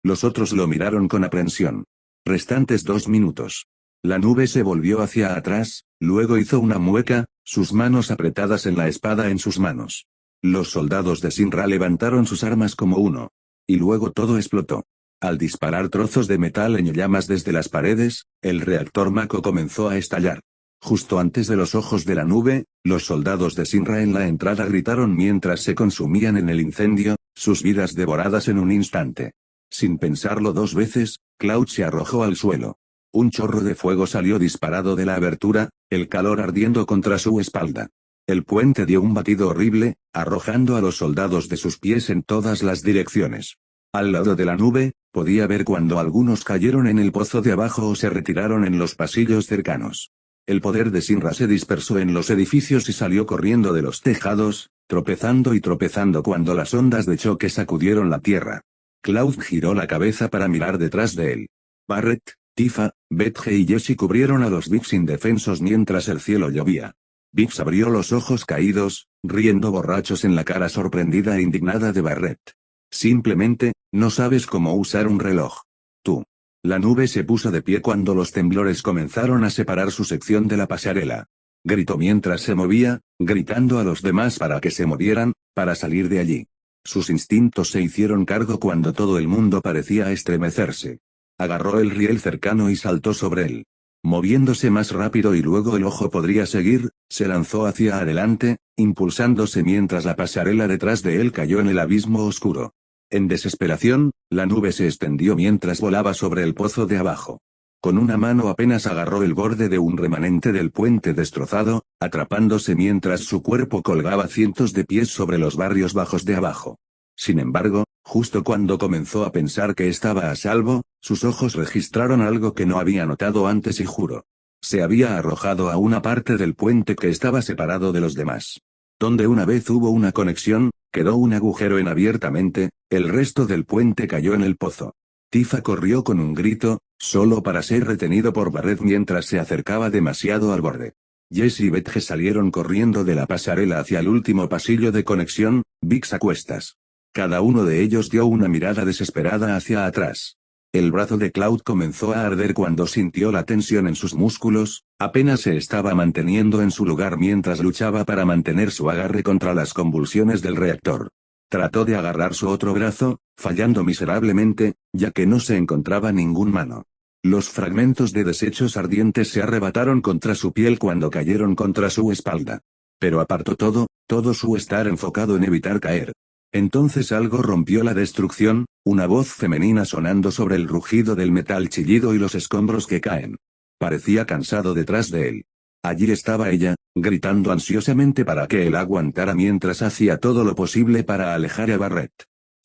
Los otros lo miraron con aprensión. Restantes 2 minutos. La nube se volvió hacia atrás, luego hizo una mueca, sus manos apretadas en la espada en sus manos. Los soldados de Sinra levantaron sus armas como uno. Y luego todo explotó. Al disparar trozos de metal en llamas desde las paredes, el reactor Mako comenzó a estallar. Justo antes de los ojos de la nube, los soldados de Sinra en la entrada gritaron mientras se consumían en el incendio, sus vidas devoradas en un instante. Sin pensarlo 2 veces, Cloud se arrojó al suelo. Un chorro de fuego salió disparado de la abertura, el calor ardiendo contra su espalda. El puente dio un batido horrible, arrojando a los soldados de sus pies en todas las direcciones. Al lado de la nube, podía ver cuando algunos cayeron en el pozo de abajo o se retiraron en los pasillos cercanos. El poder de Sinra se dispersó en los edificios y salió corriendo de los tejados, tropezando y tropezando cuando las ondas de choque sacudieron la tierra. Cloud giró la cabeza para mirar detrás de él. Barrett, Tifa, Vedge y Jessie cubrieron a los Vix indefensos mientras el cielo llovía. Vix abrió los ojos caídos, riendo borrachos en la cara sorprendida e indignada de Barrett. Simplemente, no sabes cómo usar un reloj. Tú. La nube se puso de pie cuando los temblores comenzaron a separar su sección de la pasarela. Gritó mientras se movía, gritando a los demás para que se movieran, para salir de allí. Sus instintos se hicieron cargo cuando todo el mundo parecía estremecerse. Agarró el riel cercano y saltó sobre él. Moviéndose más rápido y luego el ojo podría seguir, se lanzó hacia adelante, impulsándose mientras la pasarela detrás de él cayó en el abismo oscuro. En desesperación, la nube se extendió mientras volaba sobre el pozo de abajo. Con una mano apenas agarró el borde de un remanente del puente destrozado, atrapándose mientras su cuerpo colgaba cientos de pies sobre los barrios bajos de abajo. Sin embargo, justo cuando comenzó a pensar que estaba a salvo, sus ojos registraron algo que no había notado antes y juró. Se había arrojado a una parte del puente que estaba separado de los demás. Donde una vez hubo una conexión, quedó un agujero en abiertamente, el resto del puente cayó en el pozo. Tifa corrió con un grito, solo para ser retenido por Barrett mientras se acercaba demasiado al borde. Jessie y Vedge salieron corriendo de la pasarela hacia el último pasillo de conexión, Vix a cuestas. Cada uno de ellos dio una mirada desesperada hacia atrás. El brazo de Cloud comenzó a arder cuando sintió la tensión en sus músculos, apenas se estaba manteniendo en su lugar mientras luchaba para mantener su agarre contra las convulsiones del reactor. Trató de agarrar su otro brazo, fallando miserablemente, ya que no se encontraba ningún mano. Los fragmentos de desechos ardientes se arrebataron contra su piel cuando cayeron contra su espalda. Pero apartó todo su estar enfocado en evitar caer. Entonces algo rompió la destrucción, una voz femenina sonando sobre el rugido del metal chillido y los escombros que caen. Parecía cansado detrás de él. Allí estaba ella, gritando ansiosamente para que él aguantara mientras hacía todo lo posible para alejar a Barrett.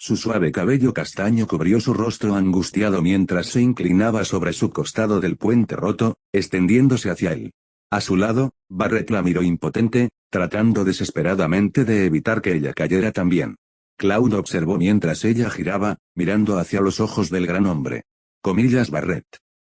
Su suave cabello castaño cubrió su rostro angustiado mientras se inclinaba sobre su costado del puente roto, extendiéndose hacia él. A su lado, Barrett la miró impotente, tratando desesperadamente de evitar que ella cayera también. Cloud observó mientras ella giraba, mirando hacia los ojos del gran hombre. Comillas Barrett.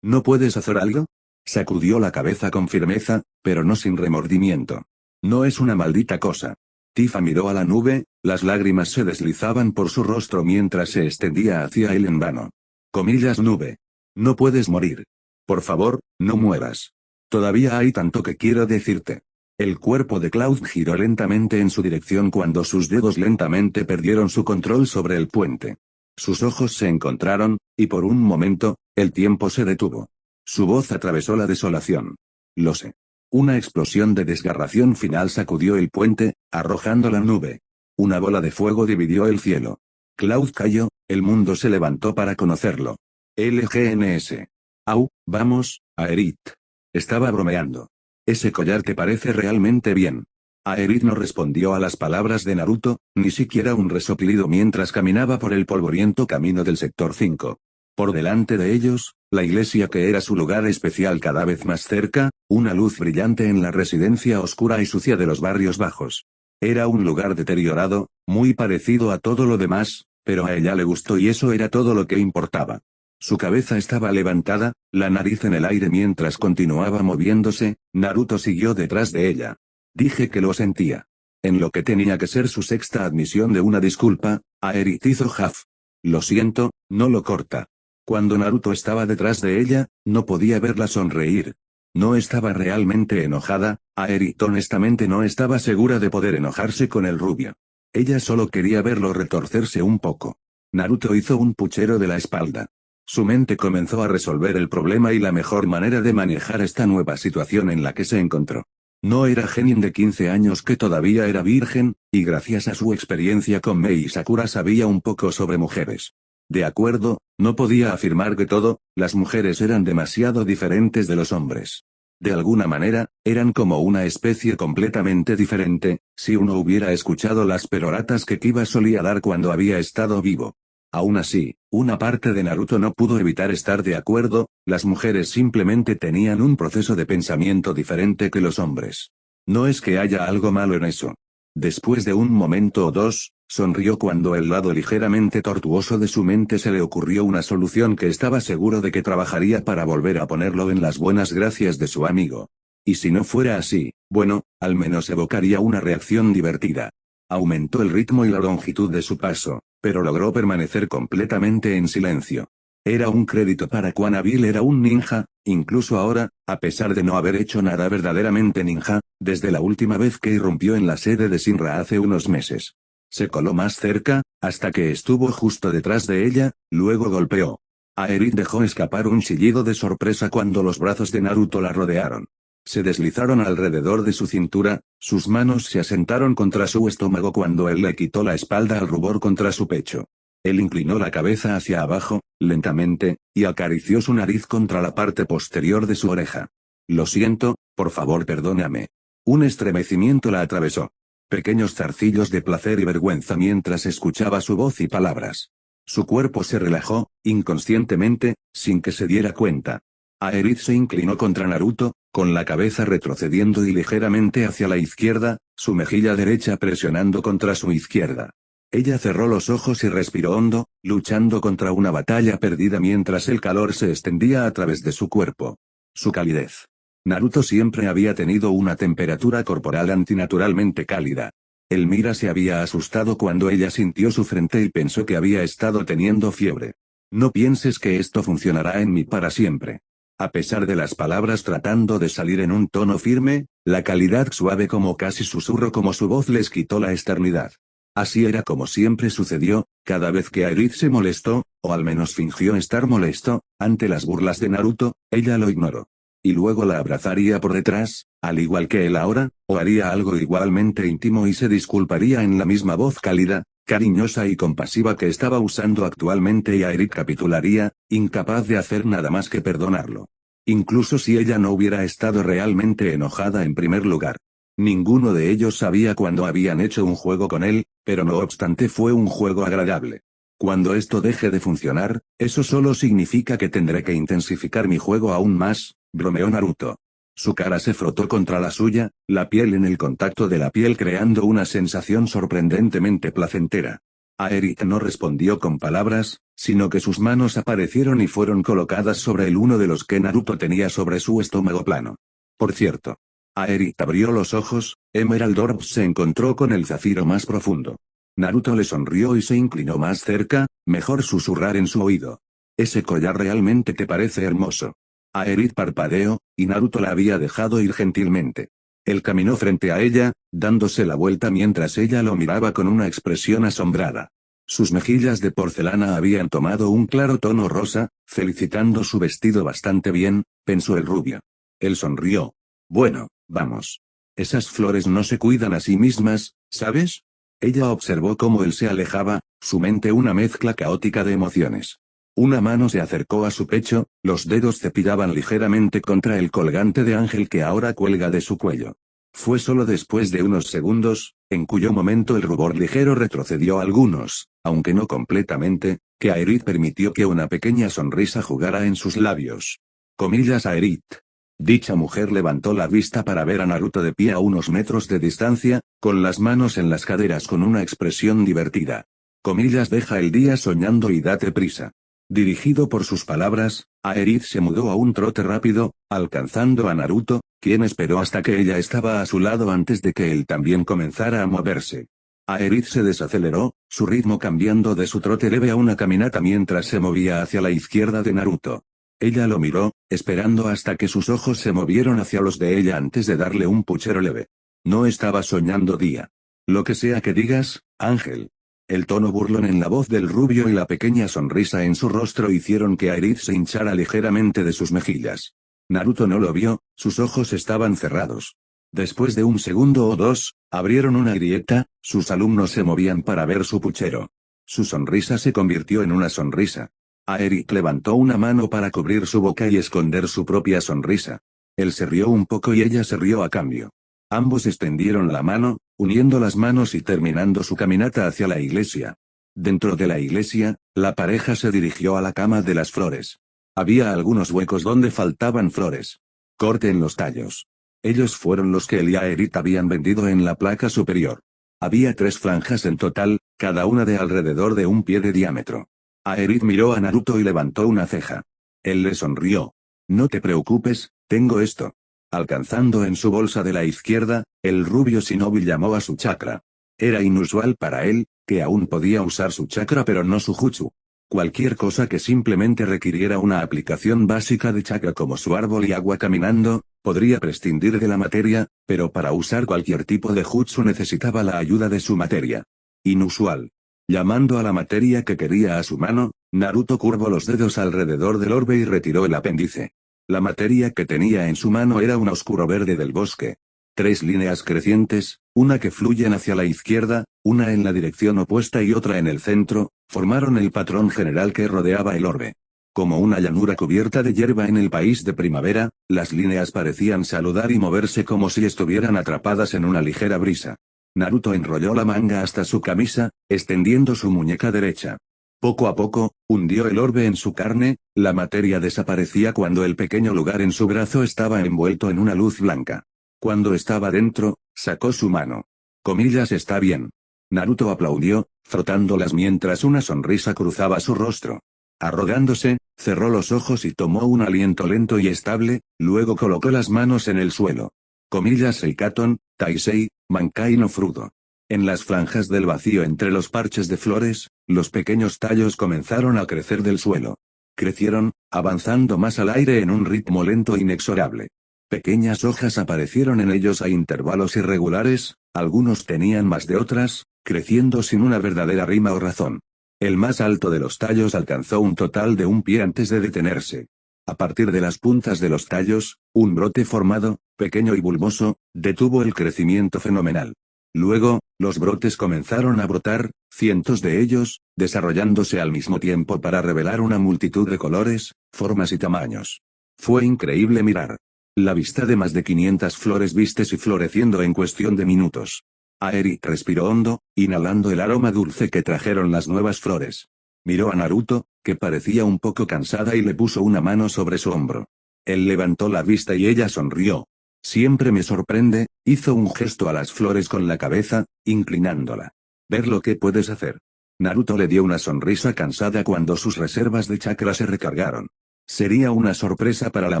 ¿No puedes hacer algo? Sacudió la cabeza con firmeza, pero no sin remordimiento. No es una maldita cosa. Tifa miró a la nube, las lágrimas se deslizaban por su rostro mientras se extendía hacia él en vano. Comillas nube. No puedes morir. Por favor, no mueras. Todavía hay tanto que quiero decirte. El cuerpo de Cloud giró lentamente en su dirección cuando sus dedos lentamente perdieron su control sobre el puente. Sus ojos se encontraron, y por un momento, el tiempo se detuvo. Su voz atravesó la desolación. Lo sé. Una explosión de desgarración final sacudió el puente, arrojando la nube. Una bola de fuego dividió el cielo. Cloud cayó, el mundo se levantó para conocerlo. LGNS. Au, vamos, Aerith. Estaba bromeando. Ese collar te parece realmente bien. Aerith no respondió a las palabras de Naruto, ni siquiera un resoplido mientras caminaba por el polvoriento camino del sector 5. Por delante de ellos, la iglesia que era su lugar especial cada vez más cerca, una luz brillante en la residencia oscura y sucia de los barrios bajos. Era un lugar deteriorado, muy parecido a todo lo demás, pero a ella le gustó y eso era todo lo que importaba. Su cabeza estaba levantada, la nariz en el aire mientras continuaba moviéndose, Naruto siguió detrás de ella. Dije que lo sentía. En lo que tenía que ser su sexta admisión de una disculpa, Aerith hizo Jaf. Lo siento, no lo corta. Cuando Naruto estaba detrás de ella, no podía verla sonreír. No estaba realmente enojada, Aerith honestamente no estaba segura de poder enojarse con el rubio. Ella solo quería verlo retorcerse un poco. Naruto hizo un puchero de la espalda. Su mente comenzó a resolver el problema y la mejor manera de manejar esta nueva situación en la que se encontró. No era Genin de 15 años que todavía era virgen, y gracias a su experiencia con Mei y Sakura sabía un poco sobre mujeres. De acuerdo, no podía afirmar que las mujeres eran demasiado diferentes de los hombres. De alguna manera, eran como una especie completamente diferente, si uno hubiera escuchado las peroratas que Kiba solía dar cuando había estado vivo. Aún así, una parte de Naruto no pudo evitar estar de acuerdo, las mujeres simplemente tenían un proceso de pensamiento diferente que los hombres. No es que haya algo malo en eso. Después de un momento o dos, sonrió cuando el lado ligeramente tortuoso de su mente se le ocurrió una solución que estaba seguro de que trabajaría para volver a ponerlo en las buenas gracias de su amigo. Y si no fuera así, bueno, al menos evocaría una reacción divertida. Aumentó el ritmo y la longitud de su paso, pero logró permanecer completamente en silencio. Era un crédito para cuán hábil era un ninja, incluso ahora, a pesar de no haber hecho nada verdaderamente ninja, desde la última vez que irrumpió en la sede de Shinra hace unos meses. Se coló más cerca, hasta que estuvo justo detrás de ella, luego golpeó. Aerith dejó escapar un chillido de sorpresa cuando los brazos de Naruto la rodearon. Se deslizaron alrededor de su cintura, sus manos se asentaron contra su estómago cuando él le quitó la espalda al rubor contra su pecho. Él inclinó la cabeza hacia abajo, lentamente, y acarició su nariz contra la parte posterior de su oreja. Lo siento, por favor perdóname. Un estremecimiento la atravesó. Pequeños zarcillos de placer y vergüenza mientras escuchaba su voz y palabras. Su cuerpo se relajó, inconscientemente, sin que se diera cuenta. Aerith se inclinó contra Naruto, con la cabeza retrocediendo y ligeramente hacia la izquierda, su mejilla derecha presionando contra su izquierda. Ella cerró los ojos y respiró hondo, luchando contra una batalla perdida mientras el calor se extendía a través de su cuerpo. Su calidez. Naruto siempre había tenido una temperatura corporal antinaturalmente cálida. El Mira se había asustado cuando ella sintió su frente y pensó que había estado teniendo fiebre. No pienses que esto funcionará en mí para siempre. A pesar de las palabras tratando de salir en un tono firme, la calidad suave como casi susurro como su voz les quitó la eternidad. Así era como siempre sucedió, cada vez que Aerith se molestó, o al menos fingió estar molesto, ante las burlas de Naruto, ella lo ignoró. Y luego la abrazaría por detrás, al igual que él ahora, o haría algo igualmente íntimo y se disculparía en la misma voz cálida, cariñosa y compasiva que estaba usando actualmente y Aerith capitularía, incapaz de hacer nada más que perdonarlo. Incluso si ella no hubiera estado realmente enojada en primer lugar. Ninguno de ellos sabía cuándo habían hecho un juego con él, pero no obstante fue un juego agradable. Cuando esto deje de funcionar, eso solo significa que tendré que intensificar mi juego aún más, bromeó Naruto. Su cara se frotó contra la suya, la piel en el contacto de la piel creando una sensación sorprendentemente placentera. Aerith no respondió con palabras, sino que sus manos aparecieron y fueron colocadas sobre el uno de los que Naruto tenía sobre su estómago plano. Por cierto. Aerith abrió los ojos, Emerald Orb se encontró con el zafiro más profundo. Naruto le sonrió y se inclinó más cerca, mejor susurrar en su oído. Ese collar realmente te parece hermoso. Aerith parpadeó, y Naruto la había dejado ir gentilmente. Él caminó frente a ella, dándose la vuelta mientras ella lo miraba con una expresión asombrada. Sus mejillas de porcelana habían tomado un claro tono rosa, felicitando su vestido bastante bien, pensó el rubio. Él sonrió. Bueno, vamos. Esas flores no se cuidan a sí mismas, ¿sabes? Ella observó cómo él se alejaba, su mente una mezcla caótica de emociones. Una mano se acercó a su pecho, los dedos cepillaban ligeramente contra el colgante de ángel que ahora cuelga de su cuello. Fue solo después de unos segundos, en cuyo momento el rubor ligero retrocedió algunos, aunque no completamente, que Aerith permitió que una pequeña sonrisa jugara en sus labios. Comillas Aerith. Dicha mujer levantó la vista para ver a Naruto de pie a unos metros de distancia, con las manos en las caderas con una expresión divertida. Comillas deja el día soñando y date prisa. Dirigido por sus palabras, Aerith se mudó a un trote rápido, alcanzando a Naruto, quien esperó hasta que ella estaba a su lado antes de que él también comenzara a moverse. Aerith se desaceleró, su ritmo cambiando de su trote leve a una caminata mientras se movía hacia la izquierda de Naruto. Ella lo miró, esperando hasta que sus ojos se movieron hacia los de ella antes de darle un puchero leve. No estaba soñando día. Lo que sea que digas, Ángel. El tono burlón en la voz del rubio y la pequeña sonrisa en su rostro hicieron que Aerith se hinchara ligeramente de sus mejillas. Naruto no lo vio, sus ojos estaban cerrados. Después de un segundo o dos, abrieron una grieta, sus alumnos se movían para ver su puchero. Su sonrisa se convirtió en una sonrisa. Aerith levantó una mano para cubrir su boca y esconder su propia sonrisa. Él se rió un poco y ella se rió a cambio. Ambos extendieron la mano, uniendo las manos y terminando su caminata hacia la iglesia. Dentro de la iglesia, la pareja se dirigió a la cama de las flores. Había algunos huecos donde faltaban flores. Corte en los tallos. Ellos fueron los que él y Aerith habían vendido en la placa superior. Había 3 franjas en total, cada una de alrededor de 1 pie de diámetro. Aerith miró a Naruto y levantó una ceja. Él le sonrió. No te preocupes, tengo esto. Alcanzando en su bolsa de la izquierda, el rubio shinobi llamó a su chakra. Era inusual para él, que aún podía usar su chakra pero no su jutsu. Cualquier cosa que simplemente requiriera una aplicación básica de chakra como su árbol y agua caminando, podría prescindir de la materia, pero para usar cualquier tipo de jutsu necesitaba la ayuda de su materia. Inusual. Llamando a la materia que quería a su mano, Naruto curvó los dedos alrededor del orbe y retiró el apéndice. La materia que tenía en su mano era un oscuro verde del bosque. 3 líneas crecientes, una que fluyen hacia la izquierda, una en la dirección opuesta y otra en el centro, formaron el patrón general que rodeaba el orbe. Como una llanura cubierta de hierba en el país de primavera, las líneas parecían saludar y moverse como si estuvieran atrapadas en una ligera brisa. Naruto enrolló la manga hasta su camisa, extendiendo su muñeca derecha. Poco a poco, hundió el orbe en su carne, la materia desaparecía cuando el pequeño lugar en su brazo estaba envuelto en una luz blanca. Cuando estaba dentro, sacó su mano. Comillas está bien. Naruto aplaudió, frotándolas mientras una sonrisa cruzaba su rostro. Arrogándose, cerró los ojos y tomó un aliento lento y estable, luego colocó las manos en el suelo. Comillas Seikaton, Taisei, Mankai no Frudo. En las franjas del vacío entre los parches de flores, los pequeños tallos comenzaron a crecer del suelo. Crecieron, avanzando más al aire en un ritmo lento e inexorable. Pequeñas hojas aparecieron en ellos a intervalos irregulares, algunos tenían más de otras, creciendo sin una verdadera rima o razón. El más alto de los tallos alcanzó un total de 1 pie antes de detenerse. A partir de las puntas de los tallos, un brote formado, pequeño y bulboso, detuvo el crecimiento fenomenal. Luego, los brotes comenzaron a brotar, cientos de ellos, desarrollándose al mismo tiempo para revelar una multitud de colores, formas y tamaños. Fue increíble mirar. La vista de más de 500 flores vistes y floreciendo en cuestión de minutos. Aerith respiró hondo, inhalando el aroma dulce que trajeron las nuevas flores. Miró a Naruto, que parecía un poco cansada y le puso una mano sobre su hombro. Él levantó la vista y ella sonrió. Siempre me sorprende, hizo un gesto a las flores con la cabeza, inclinándola. Ver lo que puedes hacer. Naruto le dio una sonrisa cansada cuando sus reservas de chakra se recargaron. Sería una sorpresa para la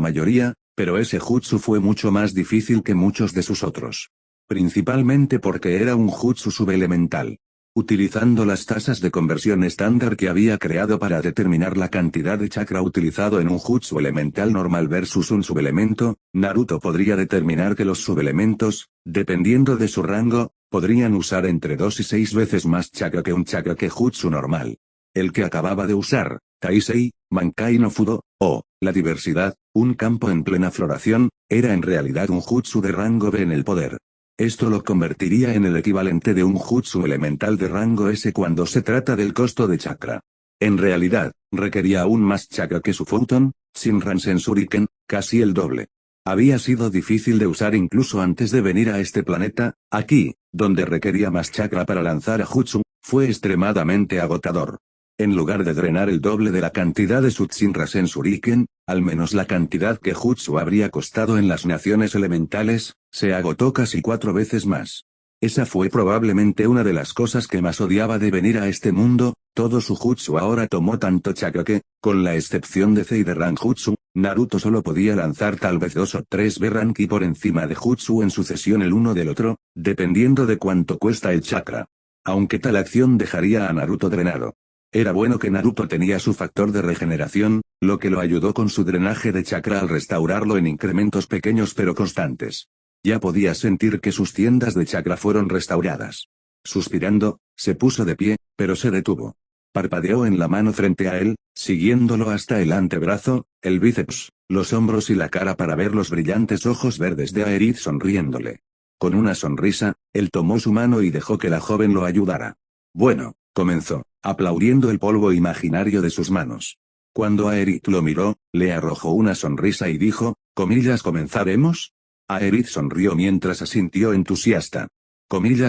mayoría, pero ese jutsu fue mucho más difícil que muchos de sus otros. Principalmente porque era un jutsu subelemental. Utilizando las tasas de conversión estándar que había creado para determinar la cantidad de chakra utilizado en un jutsu elemental normal versus un subelemento, Naruto podría determinar que los subelementos, dependiendo de su rango, podrían usar entre 2 y 6 veces más chakra que un chakra que jutsu normal. El que acababa de usar, Taisei, Mankai no Fudo, o, la diversidad, un campo en plena floración, era en realidad un jutsu de rango B en el poder. Esto lo convertiría en el equivalente de un jutsu elemental de rango S cuando se trata del costo de chakra. En realidad, requería aún más chakra que su Futon, Shinran Shuriken, casi el doble. Había sido difícil de usar incluso antes de venir a este planeta, aquí, donde requería más chakra para lanzar a jutsu, fue extremadamente agotador. En lugar de drenar el doble de la cantidad de su Shinran Shuriken, al menos la cantidad que jutsu habría costado en las naciones elementales, se agotó casi 4 veces más. Esa fue probablemente una de las cosas que más odiaba de venir a este mundo, todo su jutsu ahora tomó tanto chakra que, con la excepción de Zei de Ranjutsu, Naruto solo podía lanzar tal vez 2 o 3 Berranki por encima de jutsu en sucesión el uno del otro, dependiendo de cuánto cuesta el chakra. Aunque tal acción dejaría a Naruto drenado. Era bueno que Naruto tenía su factor de regeneración, lo que lo ayudó con su drenaje de chakra al restaurarlo en incrementos pequeños pero constantes. Ya podía sentir que sus tiendas de chakra fueron restauradas. Suspirando, se puso de pie, pero se detuvo. Parpadeó en la mano frente a él, siguiéndolo hasta el antebrazo, el bíceps, los hombros y la cara para ver los brillantes ojos verdes de Aerith sonriéndole. Con una sonrisa, él tomó su mano y dejó que la joven lo ayudara. Bueno, comenzó, aplaudiendo el polvo imaginario de sus manos. Cuando Aerith lo miró, le arrojó una sonrisa y dijo, ¿comenzaremos? Aerith sonrió mientras asintió entusiasta.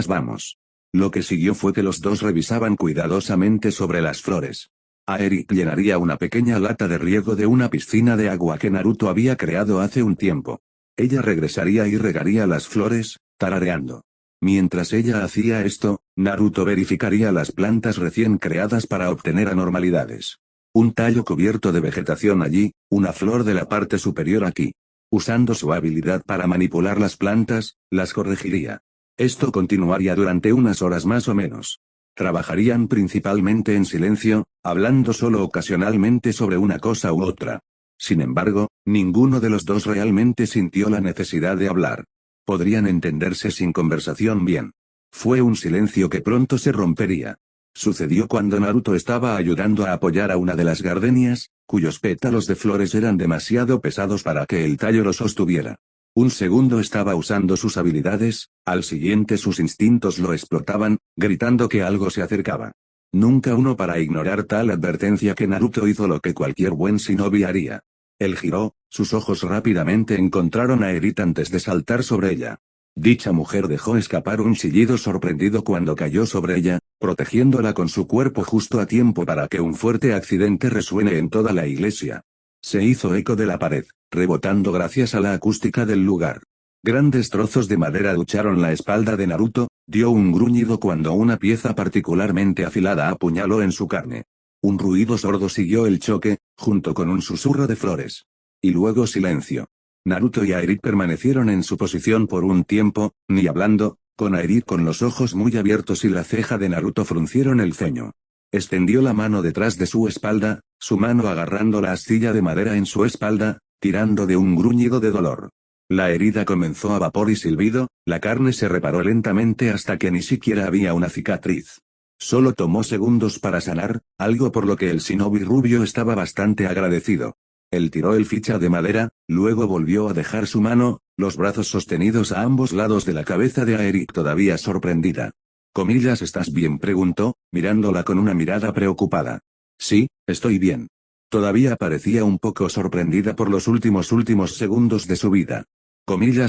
Vamos. Lo que siguió fue que los dos revisaban cuidadosamente sobre las flores. Aerith llenaría una pequeña lata de riego de una piscina de agua que Naruto había creado hace un tiempo. Ella regresaría y regaría las flores, tarareando. Mientras ella hacía esto, Naruto verificaría las plantas recién creadas para obtener anormalidades. Un tallo cubierto de vegetación allí, una flor de la parte superior aquí. Usando su habilidad para manipular las plantas, las corregiría. Esto continuaría durante unas horas más o menos. Trabajarían principalmente en silencio, hablando solo ocasionalmente sobre una cosa u otra. Sin embargo, ninguno de los dos realmente sintió la necesidad de hablar. Podrían entenderse sin conversación bien. Fue un silencio que pronto se rompería. Sucedió cuando Naruto estaba ayudando a apoyar a una de las gardenias, cuyos pétalos de flores eran demasiado pesados para que el tallo lo sostuviera. Un segundo estaba usando sus habilidades, al siguiente sus instintos lo explotaban, gritando que algo se acercaba. Nunca uno para ignorar tal advertencia que Naruto hizo lo que cualquier buen shinobi haría. Él giró, sus ojos rápidamente encontraron a Aerith antes de saltar sobre ella. Dicha mujer dejó escapar un chillido sorprendido cuando cayó sobre ella, protegiéndola con su cuerpo justo a tiempo para que un fuerte accidente resuene en toda la iglesia. Se hizo eco de la pared, rebotando gracias a la acústica del lugar. Grandes trozos de madera lucharon la espalda de Naruto, dio un gruñido cuando una pieza particularmente afilada apuñaló en su carne. Un ruido sordo siguió el choque, junto con un susurro de flores. Y luego silencio. Naruto y Aerith permanecieron en su posición por un tiempo, ni hablando, con Aerith con los ojos muy abiertos y la ceja de Naruto fruncieron el ceño. Extendió la mano detrás de su espalda, su mano agarrando la astilla de madera en su espalda, tirando de un gruñido de dolor. La herida comenzó a vapor y silbido, la carne se reparó lentamente hasta que ni siquiera había una cicatriz. Solo tomó segundos para sanar, algo por lo que el shinobi rubio estaba bastante agradecido. Él tiró el ficha de madera, luego volvió a dejar su mano, los brazos sostenidos a ambos lados de la cabeza de Aerith todavía sorprendida. ¿Estás bien?, preguntó, mirándola con una mirada preocupada. Sí, estoy bien. Todavía parecía un poco sorprendida por los últimos segundos de su vida.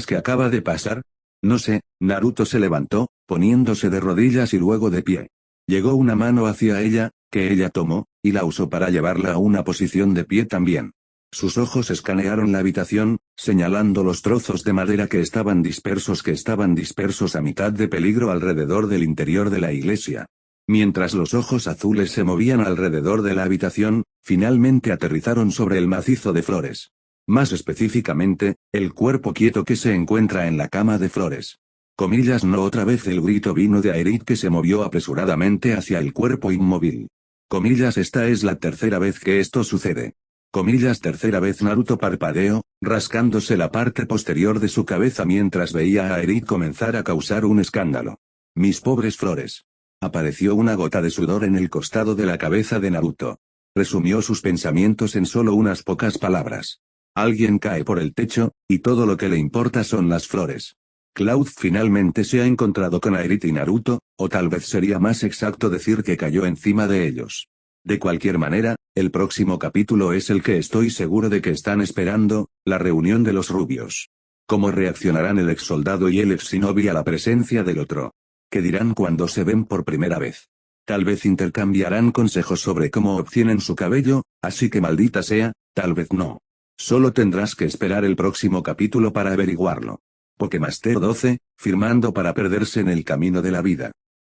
¿Qué acaba de pasar? No sé. Naruto se levantó, poniéndose de rodillas y luego de pie. Llegó una mano hacia ella, que ella tomó, y la usó para llevarla a una posición de pie también. Sus ojos escanearon la habitación, señalando los trozos de madera que estaban dispersos a mitad de peligro alrededor del interior de la iglesia. Mientras los ojos azules se movían alrededor de la habitación, finalmente aterrizaron sobre el macizo de flores. Más específicamente, el cuerpo quieto que se encuentra en la cama de flores. Comillas no otra vez el grito vino de Aerith que se movió apresuradamente hacia el cuerpo inmóvil. Comillas esta es la tercera vez que esto sucede. Comillas tercera vez Naruto parpadeó, rascándose la parte posterior de su cabeza mientras veía a Aerith comenzar a causar un escándalo. Mis pobres flores. Apareció una gota de sudor en el costado de la cabeza de Naruto. Resumió sus pensamientos en solo unas pocas palabras. Alguien cae por el techo, y todo lo que le importa son las flores. Cloud finalmente se ha encontrado con Aerith y Naruto, o tal vez sería más exacto decir que cayó encima de ellos. De cualquier manera, el próximo capítulo es el que estoy seguro de que están esperando, la reunión de los rubios. ¿Cómo reaccionarán el ex soldado y el ex shinobi a la presencia del otro? ¿Qué dirán cuando se ven por primera vez? Tal vez intercambiarán consejos sobre cómo obtienen su cabello, así que maldita sea, tal vez no. Solo tendrás que esperar el próximo capítulo para averiguarlo. Pokemaster 12, firmando para perderse en el camino de la vida.